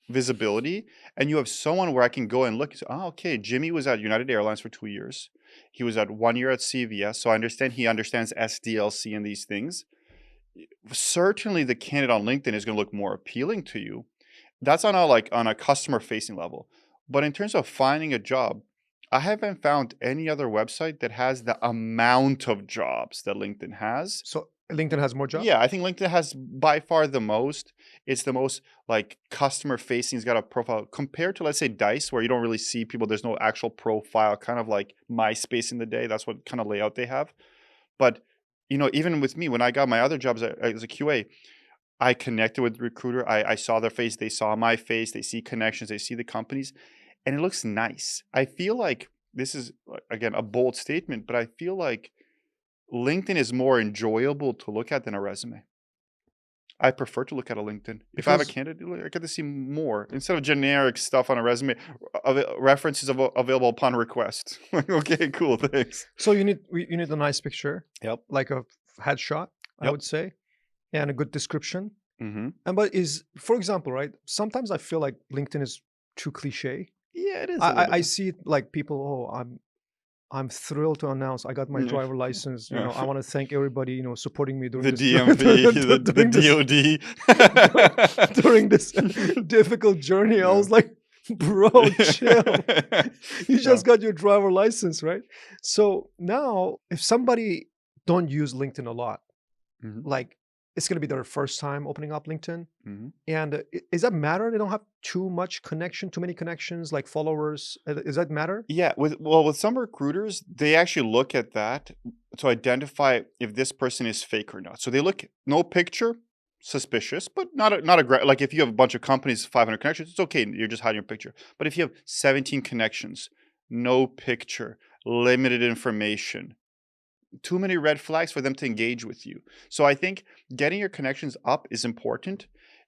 [SPEAKER 2] visibility, and you have someone where I can go and look. Oh, okay. Jimmy was at United Airlines for 2 years. He was at 1 year at CVS. So I understand he understands SDLC and these things. Certainly, the candidate on LinkedIn is going to look more appealing to you. That's on a customer facing level. But in terms of finding a job, I haven't found any other website that has the amount of jobs that LinkedIn has.
[SPEAKER 1] So LinkedIn has more jobs?
[SPEAKER 2] Yeah, I think LinkedIn has by far the most. It's the most like customer facing. It's got a profile compared to, let's say, Dice, where you don't really see people. There's no actual profile, kind of like MySpace in the day. That's what kind of layout they have. But even with me, when I got my other jobs as a QA, I connected with the recruiter. I saw their face. They saw my face. They see connections. They see the companies, and it looks nice. I feel like this is again a bold statement, but I feel like LinkedIn is more enjoyable to look at than a resume. I prefer to look at a LinkedIn. If I have a
[SPEAKER 1] Because
[SPEAKER 2] candidate, I get to see more instead of generic stuff on a resume. References available upon request. Like, okay, cool, thanks.
[SPEAKER 1] so you need a nice picture,
[SPEAKER 2] Yep.
[SPEAKER 1] like a headshot, I
[SPEAKER 2] Yep.
[SPEAKER 1] would say, and a good description.
[SPEAKER 2] Hmm.
[SPEAKER 1] And but is for example, right? Sometimes I feel like LinkedIn is too cliche.
[SPEAKER 2] Yeah, it is
[SPEAKER 1] I
[SPEAKER 2] a little
[SPEAKER 1] I,
[SPEAKER 2] bit.
[SPEAKER 1] I see it like people. Oh, I'm thrilled to announce I got my
[SPEAKER 2] Yeah.
[SPEAKER 1] driver license.
[SPEAKER 2] Yeah.
[SPEAKER 1] I want to thank everybody, supporting me during
[SPEAKER 2] The
[SPEAKER 1] this
[SPEAKER 2] DMV, the
[SPEAKER 1] during this
[SPEAKER 2] DOD.
[SPEAKER 1] during this difficult journey. I
[SPEAKER 2] Yeah.
[SPEAKER 1] was like, bro, chill. You
[SPEAKER 2] Yeah.
[SPEAKER 1] just got your driver license, right? So now, if somebody don't use LinkedIn a lot,
[SPEAKER 2] Mhm,
[SPEAKER 1] like it's gonna be their first time opening up LinkedIn,
[SPEAKER 2] mhm.
[SPEAKER 1] and is that matter? They don't have too many connections, like followers. Does that matter?
[SPEAKER 2] Yeah, with some recruiters, they actually look at that to identify if this person is fake or not. So they look no picture, suspicious, but not like if you have a bunch of companies, 500 connections, it's okay. You're just hiding your picture. But if you have 17 connections, no picture, limited information, too many red flags for them to engage with you. So I think getting your connections up is important.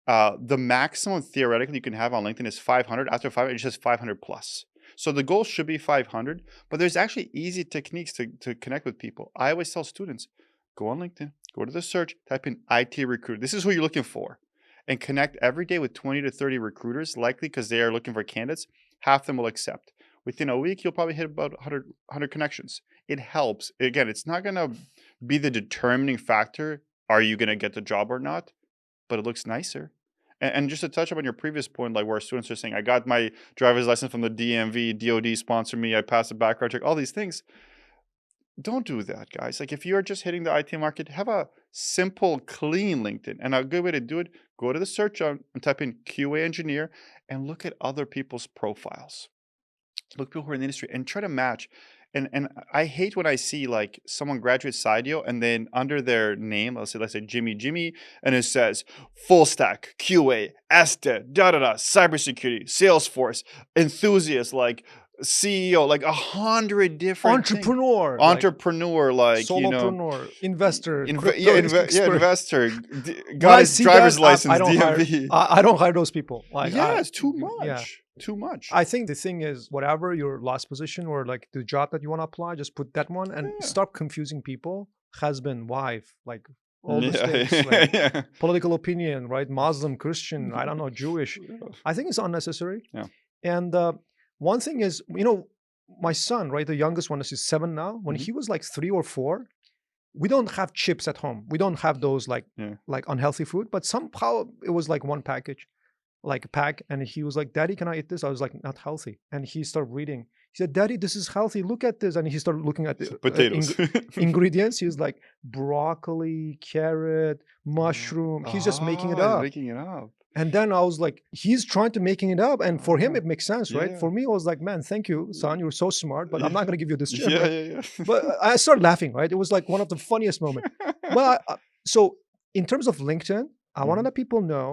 [SPEAKER 2] The maximum theoretically you can have on LinkedIn is 500. After 500, it's just 500 plus. So the goal should be 500, but there's actually easy techniques to connect with people. I always tell students, go on LinkedIn, go to the search, type in IT recruiter. This is who you're looking for, and connect every day with 20 to 30 recruiters, likely because they are looking for candidates. Half them will accept. Within a week, you'll probably hit about 100 connections. It helps. Again, it's not going to be the determining factor. Are you going to get the job or not? But it looks nicer. And just to touch up on your previous point, like where students are saying, I got my driver's license from the DMV, DOD sponsored me, I passed a background check, all these things. Don't do that, guys. Like if you're just hitting the IT market, have a simple, clean LinkedIn. And a good way to do it, go to the search and type in QA engineer and look at other people's profiles. Look people who are in the industry and try to match. And I hate when I see like someone graduate Sidio and then under their name, let's say Jimmy, and it says full stack, QA, Asta, da da da, cybersecurity, Salesforce, enthusiast, like CEO, like 100 different things.
[SPEAKER 1] Entrepreneur, like
[SPEAKER 2] Entrepreneur, like
[SPEAKER 1] solopreneur, investor, crypto
[SPEAKER 2] yeah,
[SPEAKER 1] expert.
[SPEAKER 2] investor,
[SPEAKER 1] When I
[SPEAKER 2] guys,
[SPEAKER 1] see that,
[SPEAKER 2] driver's license,
[SPEAKER 1] I don't hire.
[SPEAKER 2] DMV.
[SPEAKER 1] I don't hire those people. Like
[SPEAKER 2] Yeah, it's too
[SPEAKER 1] yeah.
[SPEAKER 2] much. Too much.
[SPEAKER 1] I think the thing is, whatever your last position or like the job that you want to apply, just put that one and
[SPEAKER 2] Yeah.
[SPEAKER 1] stop confusing people. Husband, wife, like all the
[SPEAKER 2] Yeah,
[SPEAKER 1] states, like
[SPEAKER 2] yeah.
[SPEAKER 1] political opinion, right? Muslim, Christian, I don't know, Jewish.
[SPEAKER 2] Yeah.
[SPEAKER 1] I think it's unnecessary.
[SPEAKER 2] Yeah.
[SPEAKER 1] And one thing is, my son, right, the youngest one is 7 now. When
[SPEAKER 2] Mhm.
[SPEAKER 1] he was like 3 or 4, we don't have chips at home. We don't have those
[SPEAKER 2] Yeah.
[SPEAKER 1] like unhealthy food, but somehow it was like one package, like a pack. And he was like, Daddy, can I eat this? I was like, not healthy. And he started reading. He said, Daddy, this is healthy. Look at this. And he started looking at the
[SPEAKER 2] So potatoes.
[SPEAKER 1] ingredients. He was like, broccoli, carrot, mushroom. He's just making it
[SPEAKER 2] He's
[SPEAKER 1] up.
[SPEAKER 2] making it up.
[SPEAKER 1] And then I was like, he's trying to making it up. And for him, it makes sense, right?
[SPEAKER 2] Yeah.
[SPEAKER 1] For me, I was like, man, thank you, son. You're so smart, but I'm not going to give you this chip.
[SPEAKER 2] Yeah,
[SPEAKER 1] right?
[SPEAKER 2] yeah.
[SPEAKER 1] But I started laughing, right? It was like one of the funniest moments. But so in terms of LinkedIn, I want to
[SPEAKER 2] Mhm.
[SPEAKER 1] let people know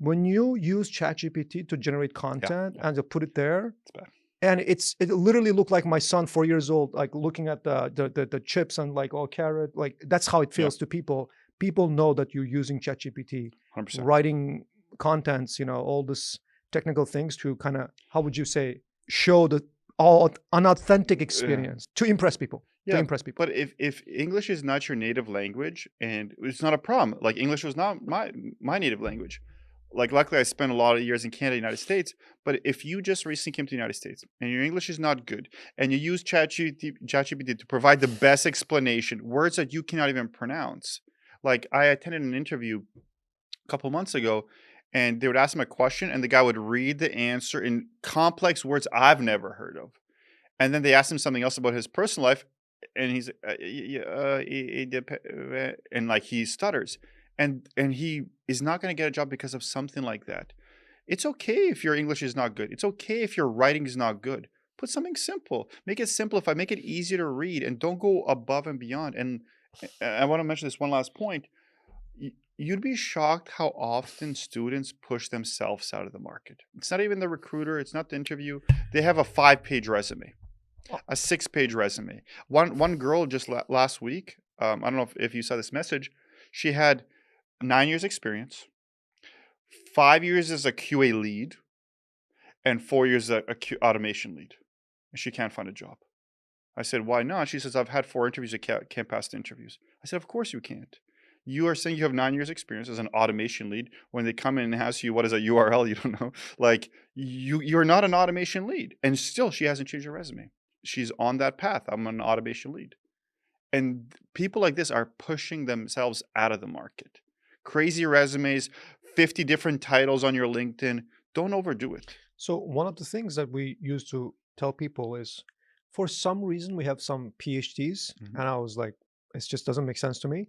[SPEAKER 1] when you use ChatGPT to generate content
[SPEAKER 2] yeah.
[SPEAKER 1] and to put it there,
[SPEAKER 2] It's bad.
[SPEAKER 1] and it literally looked like my son, 4 years old, like looking at the chips and like, oh, carrot, like that's how it
[SPEAKER 2] Yeah.
[SPEAKER 1] feels to people. People know that you're using ChatGPT,
[SPEAKER 2] 100%.
[SPEAKER 1] writing contents, all this technical things to kind of, how would you say, show the all unauthentic experience to impress people. To
[SPEAKER 2] Yeah,
[SPEAKER 1] impress people.
[SPEAKER 2] but if English is not your native language, and it's not a problem. Like English was not my native language. Like luckily I spent a lot of years in Canada, United States. But if you just recently came to the United States and your English is not good, and you use ChatGPT to provide the best explanation, words that you cannot even pronounce. Like I attended an interview a couple months ago, and they would ask him a question, and the guy would read the answer in complex words I've never heard of. And then they asked him something else about his personal life, and he's and like he stutters, and he is not going to get a job because of something like that. It's okay if your English is not good. It's okay if your writing is not good. Put something simple. Make it simplify. Make it easier to read, and don't go above and beyond. And I want to mention this one last point. You'd be shocked how often students push themselves out of the market. It's not even the recruiter. It's not the interview. They have a 5-page resume, a 6-page resume. One girl just last week, I don't know if you saw this message. She had 9 years experience, 5 years as a QA lead, and 4 years as a automation lead. And she can't find a job. I said, why not? She says, I've had 4 interviews. I can't pass the interviews. I said, of course you can't. You are saying you have 9 years experience as an automation lead. When they come in and ask you, what is a URL? You don't know. Like you're not an automation lead. And still she hasn't changed her resume. She's on that path. I'm an automation lead. And people like this are pushing themselves out of the market. Crazy resumes, 50 different titles on your LinkedIn. Don't overdo it.
[SPEAKER 1] So one of the things that we used to tell people is, for some reason we have some PhDs, and I was like, it just doesn't make sense to me.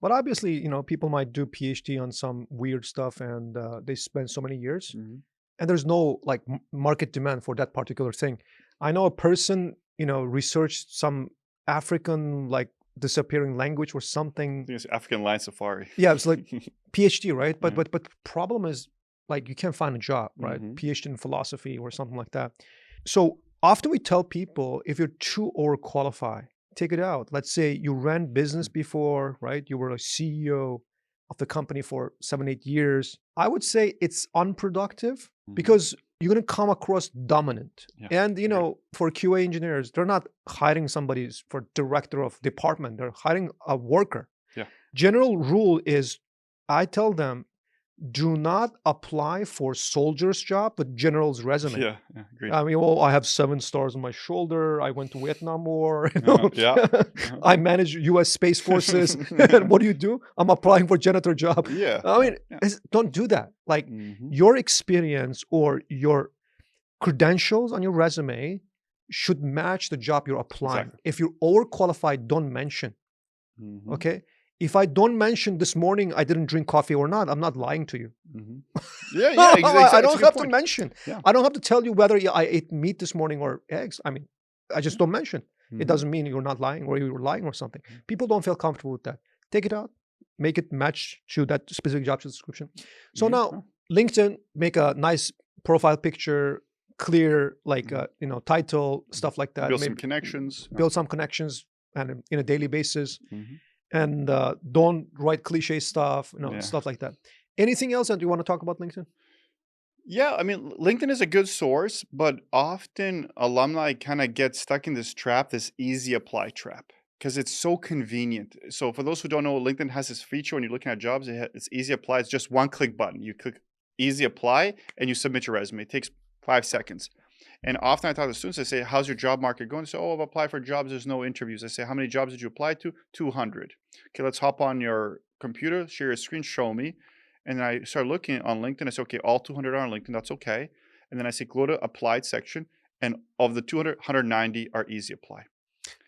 [SPEAKER 1] But obviously, people might do PhD on some weird stuff, and they spend so many years, and there's no like market demand for that particular thing. I know a person, researched some African like disappearing language or
[SPEAKER 2] I
[SPEAKER 1] something.
[SPEAKER 2] think it's African Line Safari.
[SPEAKER 1] Yeah, it's like PhD, right?
[SPEAKER 2] Yeah.
[SPEAKER 1] But problem is, like, you can't find a job, right?
[SPEAKER 2] Mhm.
[SPEAKER 1] PhD in philosophy or something like that. So often we tell people, if you're too overqualified, take it out. Let's say you ran business before, right? You were a CEO of the company for 7, 8 years. I would say it's unproductive because you're going to come across dominant.
[SPEAKER 2] Yeah,
[SPEAKER 1] And,
[SPEAKER 2] agreed.
[SPEAKER 1] for QA engineers, they're not hiring somebody for director of department. They're hiring a worker.
[SPEAKER 2] Yeah.
[SPEAKER 1] General rule is, I tell them, do not apply for soldier's job, but general's resume.
[SPEAKER 2] Yeah, agreed.
[SPEAKER 1] I mean, oh, I have 7 stars on my shoulder. I went to Vietnam War.
[SPEAKER 2] Yeah.
[SPEAKER 1] I manage U.S. Space Forces. And what do? I'm applying for janitor job.
[SPEAKER 2] Yeah.
[SPEAKER 1] I mean,
[SPEAKER 2] Yeah.
[SPEAKER 1] don't do that. Like,
[SPEAKER 2] Mhm.
[SPEAKER 1] your experience or your credentials on your resume should match the job you're applying.
[SPEAKER 2] Exactly.
[SPEAKER 1] If you're overqualified, don't mention.
[SPEAKER 2] Mhm.
[SPEAKER 1] Okay. If I don't mention this morning I didn't drink coffee or not, I'm not lying to you.
[SPEAKER 2] Mhm. Yeah,
[SPEAKER 1] I
[SPEAKER 2] that's a
[SPEAKER 1] don't
[SPEAKER 2] good
[SPEAKER 1] have to
[SPEAKER 2] point.
[SPEAKER 1] mention.
[SPEAKER 2] Yeah.
[SPEAKER 1] I don't have to tell you whether I ate meat this morning or eggs. I mean, I just don't mention. It
[SPEAKER 2] Mhm.
[SPEAKER 1] doesn't mean you're not lying or you're lying or something. People don't feel comfortable with that. Take it out. Make it match to that specific job description. So
[SPEAKER 2] Yeah.
[SPEAKER 1] now LinkedIn, make a nice profile picture, clear, like title, stuff like that.
[SPEAKER 2] Build some
[SPEAKER 1] Maybe
[SPEAKER 2] connections.
[SPEAKER 1] build some connections and in a daily basis.
[SPEAKER 2] Mhm.
[SPEAKER 1] And don't write cliche stuff,
[SPEAKER 2] Yeah.
[SPEAKER 1] stuff like that. Anything else that you want to talk about LinkedIn?
[SPEAKER 2] Yeah, I mean, LinkedIn is a good source, but often alumni kind of get stuck in this trap, this easy apply trap, because it's so convenient. So for those who don't know, LinkedIn has this feature when you're looking at jobs, it's easy apply. It's just one click button. You click easy apply and you submit your resume. It takes 5 seconds. And often I talk to students, I say, how's your job market going? They say, oh, I've applied for jobs, there's no interviews. I say, how many jobs did you apply to? 200. Okay, let's hop on your computer, share your screen, show me. And then I start looking on LinkedIn. I say, okay, all 200 are on LinkedIn, that's okay. And then I say, go to applied section. And of the 200, 190 are easy apply.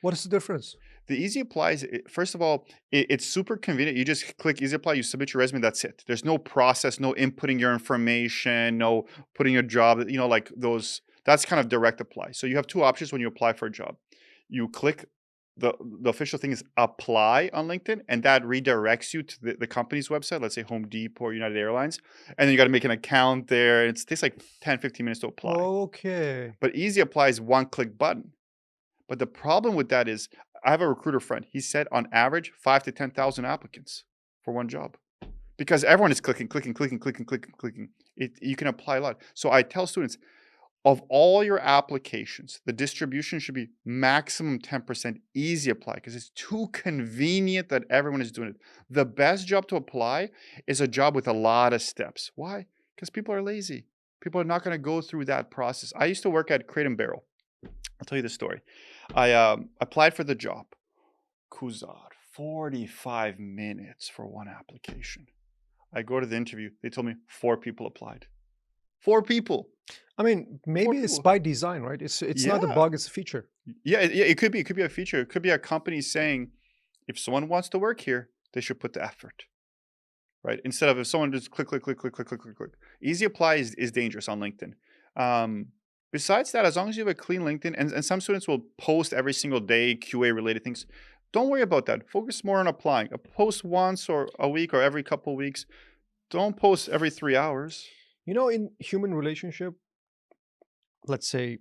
[SPEAKER 1] What is the difference?
[SPEAKER 2] The easy apply is, first of all, it's super convenient. You just click easy apply, you submit your resume, that's it. There's no process, no inputting your information, no putting your job, like those, that's kind of direct apply. So you have two options when you apply for a job. You click the official thing is apply on LinkedIn, and that redirects you to the company's website, let's say Home Depot or United Airlines. And then you got to make an account there. It takes like 10, 15 minutes to apply.
[SPEAKER 1] Okay.
[SPEAKER 2] But easy apply is one click button. But the problem with that is, I have a recruiter friend. He said on average, 5 to 10,000 applicants for one job, because everyone is clicking. You can apply a lot. So I tell students, of all your applications, the distribution should be maximum 10% easy apply, because it's too convenient that everyone is doing it. The best job to apply is a job with a lot of steps. Why? Because people are lazy. People are not going to go through that process. I used to work at Crate and Barrel. I'll tell you the story. I applied for the job. Kuzzat, 45 minutes for one application. I go to the interview. They told me 4 people applied. 4 people.
[SPEAKER 1] I mean,
[SPEAKER 2] 4
[SPEAKER 1] maybe it's
[SPEAKER 2] people.
[SPEAKER 1] by design, right? It's not a
[SPEAKER 2] Yeah.
[SPEAKER 1] bug, it's a feature.
[SPEAKER 2] Yeah, it could be. It could be a feature. It could be a company saying, if someone wants to work here, they should put the effort, right? Instead of if someone just click. Easy apply is dangerous on LinkedIn. Besides that, as long as you have a clean LinkedIn, and some students will post every single day QA related things, don't worry about that. Focus more on applying. Post once or a week or every couple of weeks. Don't post every 3 hours.
[SPEAKER 1] In human relationship, let's say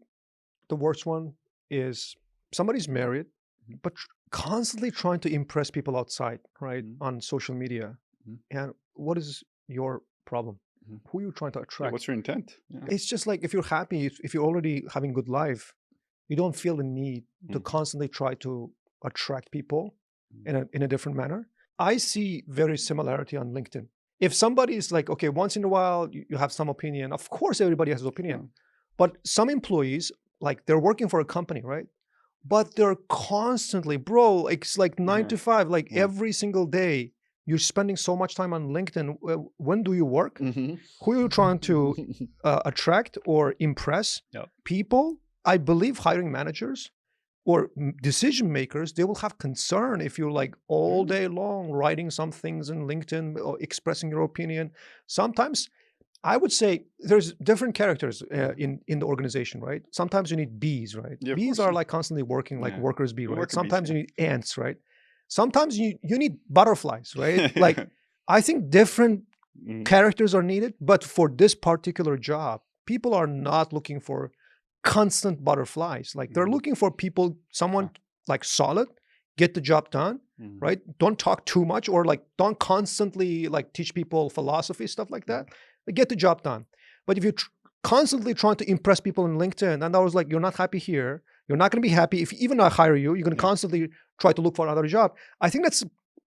[SPEAKER 1] the worst one is somebody's married,
[SPEAKER 2] Mhm.
[SPEAKER 1] but constantly trying to impress people outside, right?
[SPEAKER 2] Mhm.
[SPEAKER 1] On social media.
[SPEAKER 2] Mhm.
[SPEAKER 1] And what is your problem?
[SPEAKER 2] Mhm.
[SPEAKER 1] Who are you trying to
[SPEAKER 2] Yeah,
[SPEAKER 1] attract?
[SPEAKER 2] what's your intent? Yeah.
[SPEAKER 1] It's just like if you're happy, if you're already having good life, you don't feel the need to
[SPEAKER 2] Mhm.
[SPEAKER 1] constantly try to attract people
[SPEAKER 2] Mhm.
[SPEAKER 1] in a different manner. I see very similarity on LinkedIn. If somebody is like, okay, once in a while you have some opinion, of course everybody has
[SPEAKER 2] Yeah.
[SPEAKER 1] opinion. But some employees, like they're working for a company, right? But they're constantly, bro, it's like nine
[SPEAKER 2] Yeah.
[SPEAKER 1] to five, like
[SPEAKER 2] Yeah.
[SPEAKER 1] every single day. You're spending so much time on LinkedIn. When do you work?
[SPEAKER 2] Mhm.
[SPEAKER 1] Who are you trying to attract or impress?
[SPEAKER 2] Yep.
[SPEAKER 1] People, I believe hiring managers or decision makers, they will have concern if you're like all
[SPEAKER 2] Yeah.
[SPEAKER 1] day long writing some things in LinkedIn or expressing your opinion. Sometimes I would say there's different characters in the organization, right? Sometimes you need bees, right?
[SPEAKER 2] Yeah, of
[SPEAKER 1] Bees
[SPEAKER 2] course.
[SPEAKER 1] are
[SPEAKER 2] Yeah.
[SPEAKER 1] like constantly working, like
[SPEAKER 2] Yeah.
[SPEAKER 1] workers bee,
[SPEAKER 2] We
[SPEAKER 1] right?
[SPEAKER 2] work at BC,
[SPEAKER 1] Sometimes you
[SPEAKER 2] yeah.
[SPEAKER 1] need ants, right? Sometimes you need butterflies, right? Like I think different
[SPEAKER 2] Mhm.
[SPEAKER 1] characters are needed, but for this particular job, people are not looking for constant butterflies. Like they're
[SPEAKER 2] Mhm.
[SPEAKER 1] looking for people,
[SPEAKER 2] Yeah.
[SPEAKER 1] someone like solid, get the job done,
[SPEAKER 2] Mhm.
[SPEAKER 1] right? Don't talk too much or like don't constantly like teach people philosophy, stuff like
[SPEAKER 2] Mhm.
[SPEAKER 1] that. Like, get the job done. But if you're constantly trying to impress people in LinkedIn, and I was like, you're not happy here, you're not going to be happy if even I hire you, you're going to
[SPEAKER 2] Yeah.
[SPEAKER 1] constantly try to look for another job. I think that's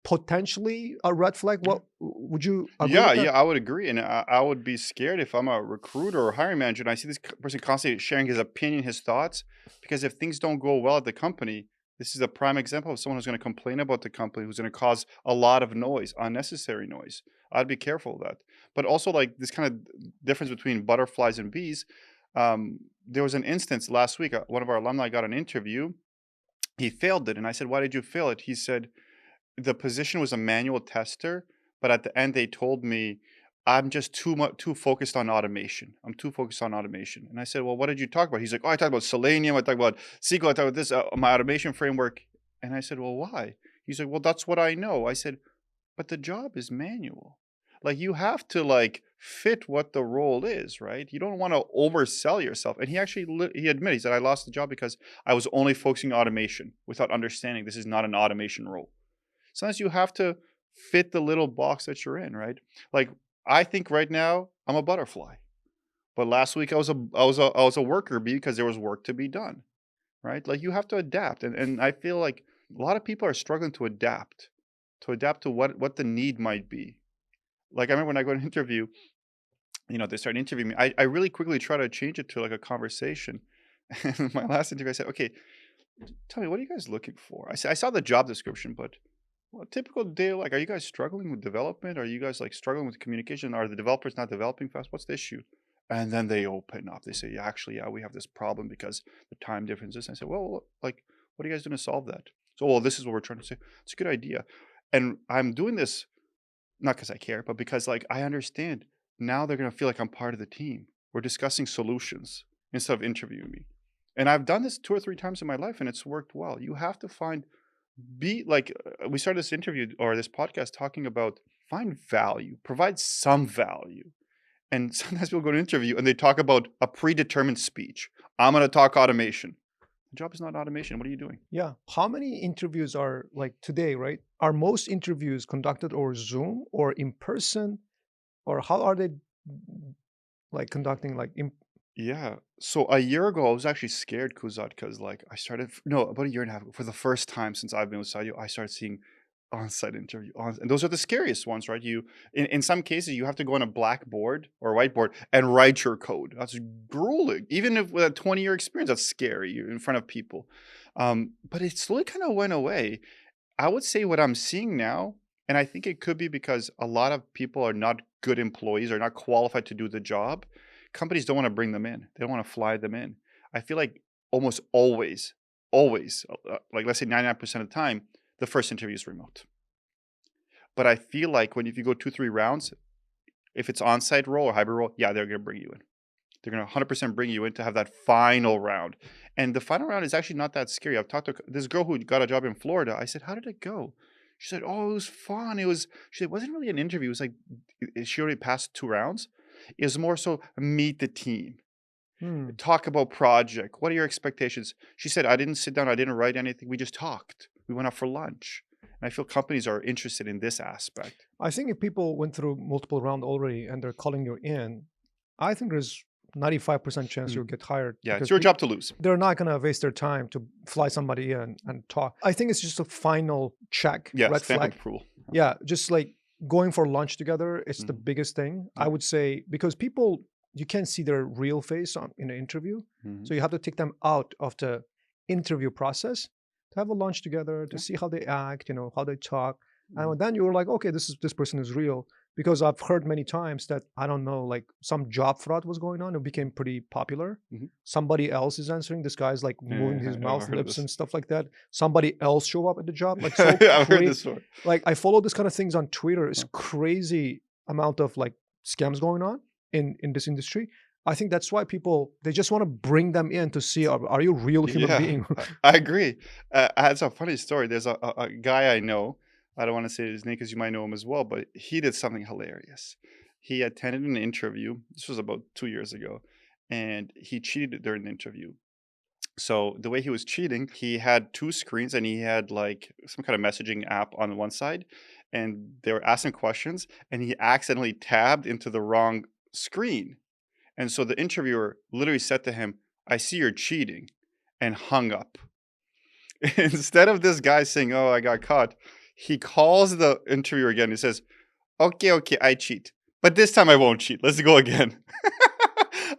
[SPEAKER 1] potentially a red flag.
[SPEAKER 2] Yeah.
[SPEAKER 1] What would you agree
[SPEAKER 2] Yeah,
[SPEAKER 1] with that?
[SPEAKER 2] yeah, I would agree, and I would be scared if I'm a recruiter or hiring manager and I see this person constantly sharing his opinion, his thoughts, because if things don't go well at the company, this is a prime example of someone who's going to complain about the company, who's going to cause a lot of noise, unnecessary noise. I'd be careful of that. But also, like this kind of difference between butterflies and bees. There was an instance last week. One of our alumni got an interview. He failed it, and I said, "Why did you fail it?" He said, the position was a manual tester, but at the end they told me I'm just too focused on automation. I'm too focused on automation. And I said, well, what did you talk about? He's like, oh, I talked about Selenium. I talked about SQL. I talked about this, my automation framework. And I said, well, why? He's like, well, that's what I know. I said, but the job is manual. Like you have to like fit what the role is, right? You don't want to oversell yourself. And he actually he admitted, he said, I lost the job because I was only focusing on automation without understanding this is not an automation role. Sometimes you have to fit the little box that you're in, right? Like I think right now I'm a butterfly, but last week I was a worker bee because there was work to be done, right? Like you have to adapt, and I feel like a lot of people are struggling to adapt to what the need might be. Like I remember when I go to an interview, they start interviewing me. I really quickly try to change it to like a conversation. And my last interview, I said, okay, tell me, what are you guys looking for? I saw the job description, but well, typical day, like, are you guys struggling with development? Are you guys like struggling with communication? Are the developers not developing fast? What's the issue? And then they open up. They say, yeah, actually, yeah, we have this problem because the time differences. I said, well, like, what are you guys doing to solve that? So, well, this is what we're trying to say. It's a good idea. And I'm doing this not because I care, but because like I understand now they're gonna feel like I'm part of the team. We're discussing solutions instead of interviewing me. And I've done this 2 or 3 times in my life and it's worked well. You have to be like, we started this interview or this podcast talking about find value, provide some value. And sometimes people go to interview and they talk about a predetermined speech. I'm going to talk automation. The job is not automation. What are you doing?
[SPEAKER 1] Yeah. How many interviews are like today, right? Are most interviews conducted over Zoom or in person, or how are they like conducting like in
[SPEAKER 2] Yeah. So a year ago, I was actually scared, Kuzzat, because like no, about a year and a half ago, for the first time since I've been with Sadio, I started seeing on-site interview and those are the scariest ones, right? In some cases you have to go on a blackboard or whiteboard and write your code. That's grueling. Even if with a 20-year experience, that's scary. You're in front of people. But it slowly kind of went away. I would say what I'm seeing now, and I think it could be because a lot of people are not good employees or not qualified to do the job. Companies don't want to bring them in. They don't want to fly them in. I feel like almost always, like let's say 99% of the time, the first interview is remote. But I feel like if you go 2, 3 rounds, if it's on-site role or hybrid role, yeah, they're going to bring you in. They're going to 100% bring you in to have that final round. And the final round is actually not that scary. I've talked to this girl who got a job in Florida. I said, how did it go? She said, oh, it was fun. She said, it wasn't really an interview. It was like, she already passed 2 rounds. It was more so meet the team,
[SPEAKER 1] Hmm.
[SPEAKER 2] talk about project. What are your expectations? She said, I didn't sit down. I didn't write anything. We just talked. We went out for lunch. And I feel companies are interested in this aspect.
[SPEAKER 1] I think if people went through multiple rounds already and they're calling you in, I think there's 95% chance
[SPEAKER 2] Mhm.
[SPEAKER 1] you'll get hired
[SPEAKER 2] Yeah, it's
[SPEAKER 1] because
[SPEAKER 2] your job to lose.
[SPEAKER 1] they're not going to waste their time to fly somebody in and talk. I think it's just a final check,
[SPEAKER 2] Yeah,
[SPEAKER 1] red
[SPEAKER 2] stamp of
[SPEAKER 1] flag.
[SPEAKER 2] approval.
[SPEAKER 1] Yeah, just like going for lunch together, it's the
[SPEAKER 2] Mhm.
[SPEAKER 1] biggest thing. I
[SPEAKER 2] Yeah.
[SPEAKER 1] would say because people you can't see their real face in an interview.
[SPEAKER 2] Mhm.
[SPEAKER 1] So you have to take them out of the interview process to have a lunch together to
[SPEAKER 2] Yeah.
[SPEAKER 1] see how they act, how they talk.
[SPEAKER 2] Mhm.
[SPEAKER 1] And then you're like, okay, this person is real. Because I've heard many times that I don't know, like some job fraud was going on. It became pretty popular.
[SPEAKER 2] Mhm.
[SPEAKER 1] Somebody else is answering. This guy's like moving his
[SPEAKER 2] I've
[SPEAKER 1] mouth,
[SPEAKER 2] heard of
[SPEAKER 1] lips,
[SPEAKER 2] this.
[SPEAKER 1] and stuff like that. Somebody else show up at the job, like so
[SPEAKER 2] I've heard
[SPEAKER 1] crazy.
[SPEAKER 2] this story.
[SPEAKER 1] Like I follow this kind of things on Twitter. It's
[SPEAKER 2] Huh.
[SPEAKER 1] crazy amount of like scams going on in this industry. I think that's why people they just want to bring them in to see are you a real human
[SPEAKER 2] Yeah,
[SPEAKER 1] being?
[SPEAKER 2] I agree. I had a funny story. There's a guy I know. I don't want to say his name because you might know him as well, but he did something hilarious. He attended an interview. This was about 2 years ago, and he cheated during the interview. So the way he was cheating, he had two screens and he had like some kind of messaging app on one side, and they were asking questions, and he accidentally tabbed into the wrong screen. And so the interviewer literally said to him, I see you're cheating, and hung up. Instead of this guy saying, oh, I got caught, he calls the interviewer again. He says, okay, I cheat. But this time I won't cheat. Let's go again.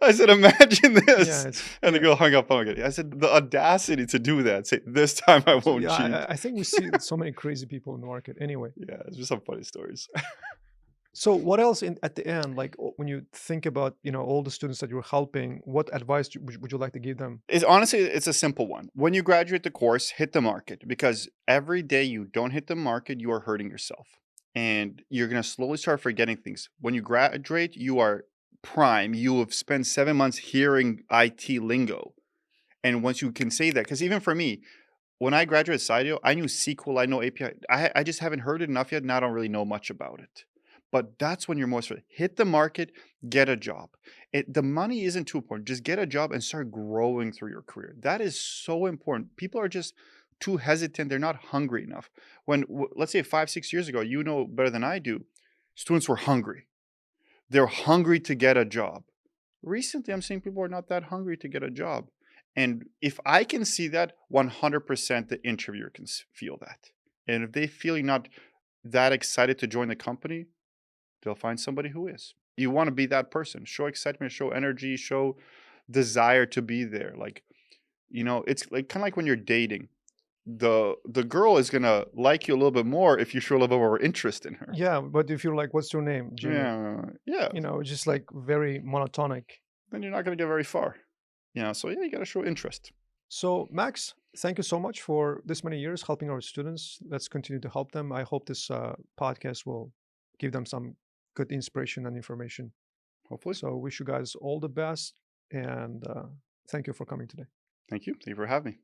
[SPEAKER 2] I said, imagine
[SPEAKER 1] Yeah,
[SPEAKER 2] this.
[SPEAKER 1] it's
[SPEAKER 2] And the
[SPEAKER 1] yeah.
[SPEAKER 2] girl hung up on me. I said, the audacity to do that. Say, this time I
[SPEAKER 1] So
[SPEAKER 2] won't
[SPEAKER 1] yeah,
[SPEAKER 2] cheat.
[SPEAKER 1] I think we see so many crazy people in the market. Anyway,
[SPEAKER 2] Yeah, it's just some funny stories.
[SPEAKER 1] so what else at the end, like when you think about all the students that you're helping, what advice would you like to give them?
[SPEAKER 2] It's honestly, it's a simple one. When you graduate the course, hit the market because every day you don't hit the market, you are hurting yourself. And you're going to slowly start forgetting things. When you graduate, you are prime. You have spent 7 months hearing IT lingo. And once you can say that, because even for me, when I graduated Cydio, I knew SQL, I know API. I just haven't heard it enough yet, and I don't really know much about it. But that's when you're most ready. Hit the market, get a job. The money isn't too important. Just get a job and start growing through your career. That is so important. People are just too hesitant. They're not hungry enough. Let's say 5, 6 years ago, you know better than I do, students were hungry. They're hungry to get a job. Recently, I'm seeing people are not that hungry to get a job. And if I can see that, 100% the interviewer can feel that. And if they feel you're not that excited to join the company, they'll find somebody who is. You want to be that person. Show excitement, show energy, show desire to be there. Like, it's like kind of like when you're dating. The girl is gonna like you a little bit more if you show a little bit more interest in her.
[SPEAKER 1] Yeah, but if you're like, "What's your name, Jimmy?"
[SPEAKER 2] Yeah, yeah.
[SPEAKER 1] It's just like very monotonic.
[SPEAKER 2] Then you're not gonna get very far. So yeah, you gotta show interest.
[SPEAKER 1] So, Max, thank you so much for this many years helping our students. Let's continue to help them. I hope this podcast will give them some good inspiration and information.
[SPEAKER 2] Hopefully.
[SPEAKER 1] So, wish you guys all the best and thank you for coming today.
[SPEAKER 2] Thank you. Thank you for having me.